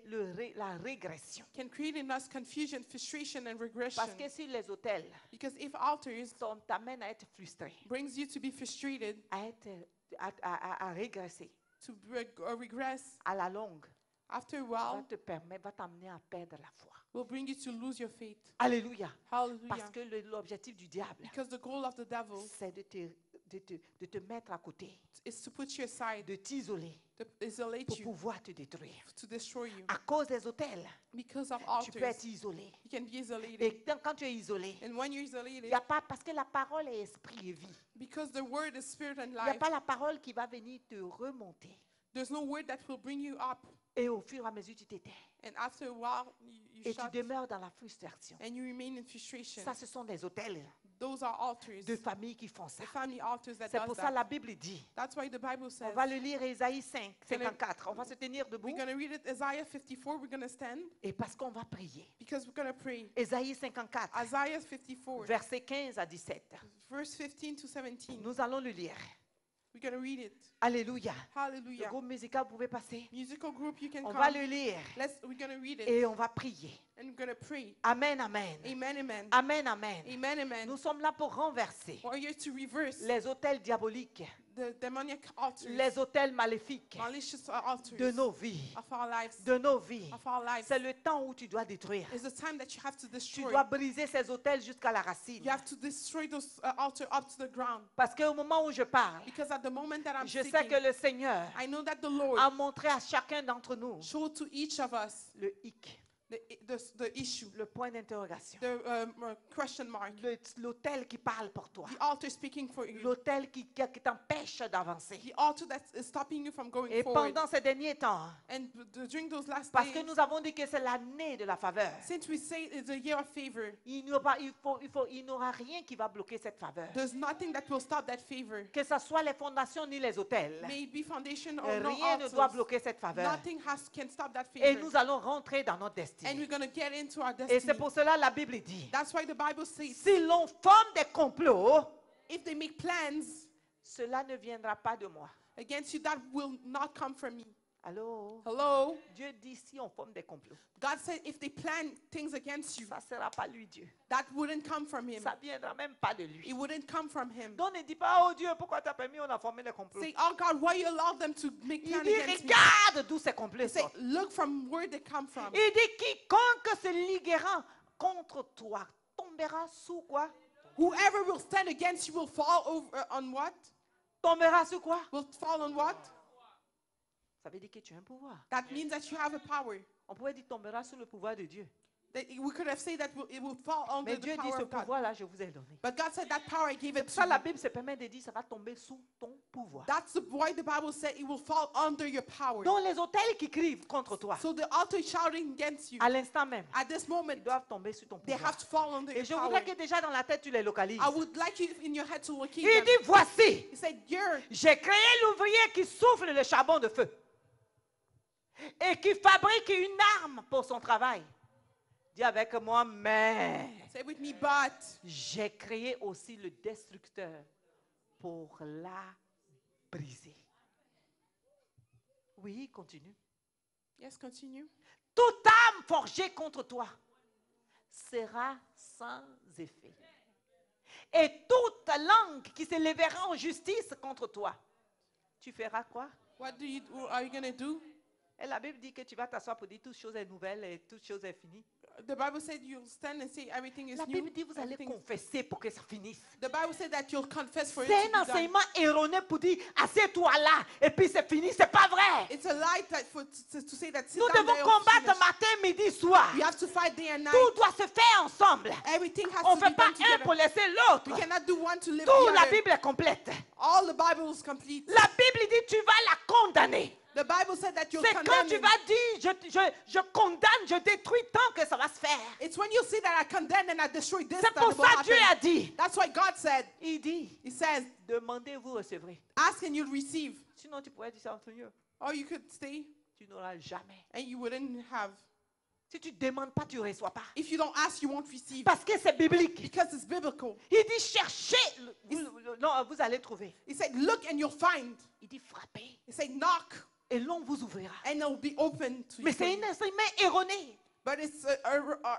la régression. can create in us confusion, frustration, and regression. Parce que si les hôtels Because if altars t'amènent à être frustré, brings you to be frustrated, à régresser, to regress, à la longue, after a va while, va t'amener à perdre la foi. will bring you to lose your faith. Alléluia. Hallelujah. Parce que l'objectif du diable, Because the goal of the devil c'est de te mettre à côté, is to put you aside, de t'isoler to isolate pour you, pouvoir te détruire. to destroy you. À cause des hôtels, Because of tu peux altars, être isolé. you can be isolated. Et quand tu es isolé, And when you're il isolated, n'y a pas, parce que la parole est esprit et vie. because the word is spirit and Il n'y a life, pas la parole qui va venir te remonter. there's no word that will bring you up. Et au fur et à mesure, tu t'éteins. And after a while, you Et tu shut demeures dans la frustration. and you remain in frustration. Ça, ce sont des hôtels Those are altars, de famille qui font ça. the family altars that C'est does pour ça that. la Bible dit. That's why the Bible On says. va le lire Ésaïe 5, Can I- 54. On va se tenir debout. We're going to read it, Isaiah 54. We're going to stand Et parce qu'on va prier. because we're going to pray. Ésaïe 54, Isaiah 54, versets 15 à 17. verse 15 to 17. Nous allons le lire. We're going to read it. Alléluia. Le Hallelujah. groupe musical, vous pouvez passer. Musical group, you can On va come. le lire We're going to read it et on va prier. and we're going to pray. Amen, amen. Amen, amen. Amen, amen. Amen, amen. Nous sommes là pour renverser We're here to reverse les hôtels diaboliques, the demonic altars, les hôtels maléfiques malicious altars de nos vies. of our lives. De nos vies. Of our lives. C'est le temps où tu dois détruire. It's the time that you have to Tu destroy. dois briser ces hôtels jusqu'à la racine. You have to destroy those altars up to the ground. Parce qu'au moment où je parle, Because at the moment that I'm je sais speaking, que le Seigneur I know that the Lord a montré à chacun d'entre nous showed to each of us le hic, the issue, le point d'interrogation. the question mark, L'hôtel qui parle pour toi. the altar speaking for you, L'hôtel qui t'empêche d'avancer. the altar that is stopping you from going Et forward. pendant ces derniers temps, And during those last parce que days, nous avons dit que c'est l'année de la faveur, since we say it's a year of favor, il n'aura rien qui va bloquer cette faveur. there's nothing that will stop that favor. Que ce soit les fondations ni les hôtels, May it be foundation or no rien ne doit altars, bloquer cette faveur. nothing can stop that Et favor. nous allons rentrer dans notre And destinée. we're going to get into our Et c'est destiny. pour cela la Bible dit, That's why the Bible says, si l'on forme des complots, if they make plans cela ne viendra pas de moi. against you, that will not come from me. Allô? Hello? Dieu dit si on forme des complots, God said if they plan things against you, ça ne sera pas lui Dieu. that wouldn't come from him. Ça ne viendra même pas de lui. It wouldn't come from him. Donc ne dis pas, oh Dieu, pourquoi tu as permis on a formé des complots? Say, oh God, why you allow them to make Il plan dit, against me? regarde d'où ces complots Say, sortent. look from where they come from. Il dit, quiconque se liguera contre toi tombera sous quoi? Whoever will stand against you will fall over on what? Tombera sous quoi? Will fall on what? Ça veut dire que tu as un pouvoir. That means that you have a power. On pourrait dire tombera sous le pouvoir de Dieu. That we could have said that it will fall under Mais the Dieu dit, power ce of God. pouvoir-là, je vous ai donné. But God said that power I gave it to Ça, la you. Bible se permet de dire, ça va tomber sous ton pouvoir. That's why the Bible said it will fall under your power. Donc les hôtels qui crient contre toi, So the altar shouting against you, à l'instant même, at this moment, ils doivent tomber sur ton they pouvoir. have to fall under Et your je power. voudrais que déjà dans la tête, tu les localises. I would like you in your head to locate Il them. dit, voici, He said, you're, j'ai créé l'ouvrier qui souffle le charbon de feu et qui fabrique une arme pour son travail. Dis avec moi, mais say with me, but j'ai créé aussi le destructeur pour la briser. Oui, continue. yes, continue. Toute âme forgée contre toi sera sans effet. Et toute langue qui se lèvera en justice contre toi, tu feras quoi? What are you going to do? Et la Bible dit que tu vas t'asseoir pour dire toute chose est nouvelle et toute chose est finie. The Bible said you'll stand and say everything is La new. Bible dit vous allez everything is- confesser pour que ça finisse. The Bible said that you'll confess for it C'est to un be done. enseignement erroné pour dire assieds-toi là et puis c'est fini. C'est pas vrai. It's a lie that to say that sit Nous down devons there, combattre finish. matin, midi, soir. You have to fight day and night. Tout doit se faire ensemble. Everything has On to ne fait be pas done un together. pour laisser l'autre. We cannot do one to live Tout, the la other. Bible est complète. All the Bible is complete. La Bible dit tu vas la condamner. The Bible said that you'll C'est quand condemn tu him. vas dire je condamne, je détruis tant que ça va se faire. It's when you say that I condemn and I destroy this C'est that pour it will ça que Dieu a happen. dit. That's why God said, Il dit, He says, demandez, vous recevrez. ask and you'll receive. Sinon tu pourrais dire ça, Seigneur, Or you could stay tu n'auras jamais. and you wouldn't have. Si tu ne demandes pas, tu ne reçois pas. If you don't ask, you won't receive. Parce que c'est biblique. Because it's biblical. Il dit cherchez, non, vous allez trouver. He said, look and you'll find. Il dit frappez He said, knock et l'on vous ouvrira. and it'll be open to Mais c'est you. un enseignement erroné. But it's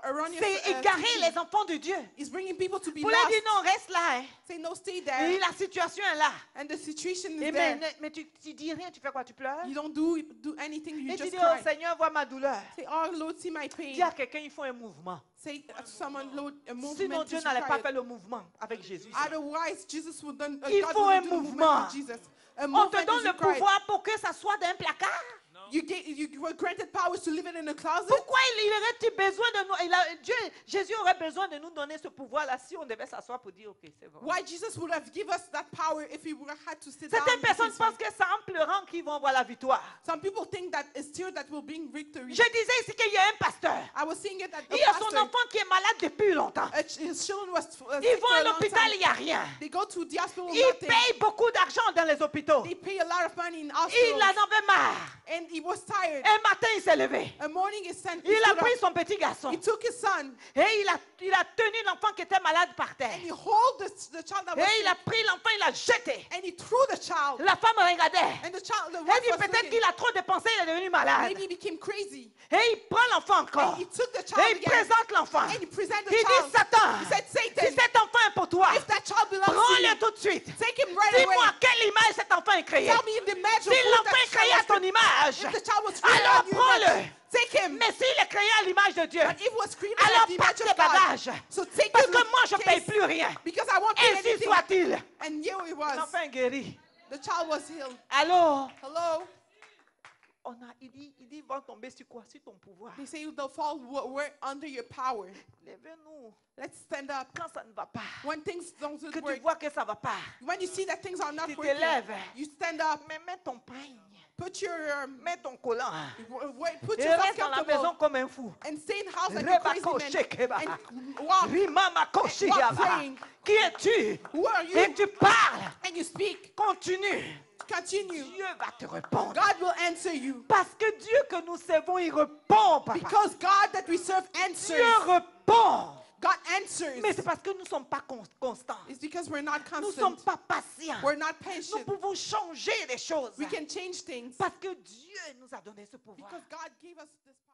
erroneous. C'est égarer teaching. les enfants de Dieu. It's bringing people to be Pour leur lost. dire non, reste là. Hein. Say, no, stay Et there. la situation est là. And the situation is Et there. mais tu dis rien, tu fais quoi? Tu pleures? You don't do anything, you Et tu just dis, oh cry. Seigneur, vois ma douleur. Say, oh Lord, see my pain. Dis à quelqu'un, il faut un mouvement. Say to someone, Lord, a Sinon, movement Dieu is n'allait pas required. faire le mouvement avec Jésus. Otherwise, Jesus would done. Il God faut would un do the mouvement. movement with Jesus. A On te movement donne is le required. pouvoir pour que ça soit d'un placard. You were granted powers to live it in a closet. Pourquoi il aurait-il besoin de nous? Jésus aurait besoin de nous donner ce pouvoir-là si on devait s'asseoir pour dire, ok, c'est bon. Why Jesus would have given us that power if he would have had to sit down. Certaines and personnes face pensent me. que c'est en pleurant qu'ils vont avoir la victoire. Some people think that it's tears that will bring victory. Je disais ici qu'il y a un pasteur. I was seeing it that Il y a son enfant qui est malade depuis longtemps. his children was Ils sick vont for à a long l'hôpital, il time. n'y a rien. They go to the hospital, Ils nothing. payent beaucoup d'argent dans les hôpitaux. They pay a lot of money in Il hospitals. en avait marre. And he was tired. Un matin, il s'est levé. A morning he sent. Il a pris son petit garçon. He took his son Et il a tenu l'enfant qui était malade par terre. and he held the child that was Et il a sick, pris l'enfant, il l'a jeté. and he threw the child. La femme regardait. And the child, the Elle wife dit was peut-être qu'il looking. a trop dépensé, il est devenu malade. Maybe he became crazy. Et il prend l'enfant encore. And he took the Et child il again. présente l'enfant. And he presented the Il dit child. Satan, He said, si Satan, cet enfant est pour toi, if that child belongs to prends-le you, tout de suite. take him right away. Dis-moi quelle image cet enfant est créé. Tell me the image Si of who l'enfant that est créé à child ton was. image, If the child was created alors on your prends-le. image, take him. Mais s'il est créé à l'image de Dieu, But it was created alors on the passe image tes of God. bagages. So take Parce your que moi, je ne paye case, plus rien. because I won't pay Ainsi anything. soit-il. And here it was. L'enfant est guéri. The child was healed. Alors, Hello? il dit, vont tomber sur quoi? Sur ton pouvoir. They say they'll fall we're under your power. Lève-nous. Let's stand up. Quand ça ne va pas, When things don't que tu work, vois que ça ne va pas, when you see that things are not tu te working, lèves. you stand up, Mais mets ton peigne, put your mets ton collant. put Et yourself reste dans la maison comfortable, comme un fou. and stay in house like a crazy Rebako man shekeba. and walk. Rimama koshigaba. praying. Qui es-tu? Who are Et you? tu parles. And you speak. Continue. Continue. Dieu va te répondre. God will answer you. Parce que Dieu que nous servons, il répond, papa. Because God that we serve answers. Dieu répond. God answers. Mais c'est parce que nous ne sommes pas constants. It's because we're not Nous ne sommes constant. pas patients. We're not Nous patient. pouvons changer les choses. We can change things Parce que Dieu nous a donné ce pouvoir. because God gave us this power.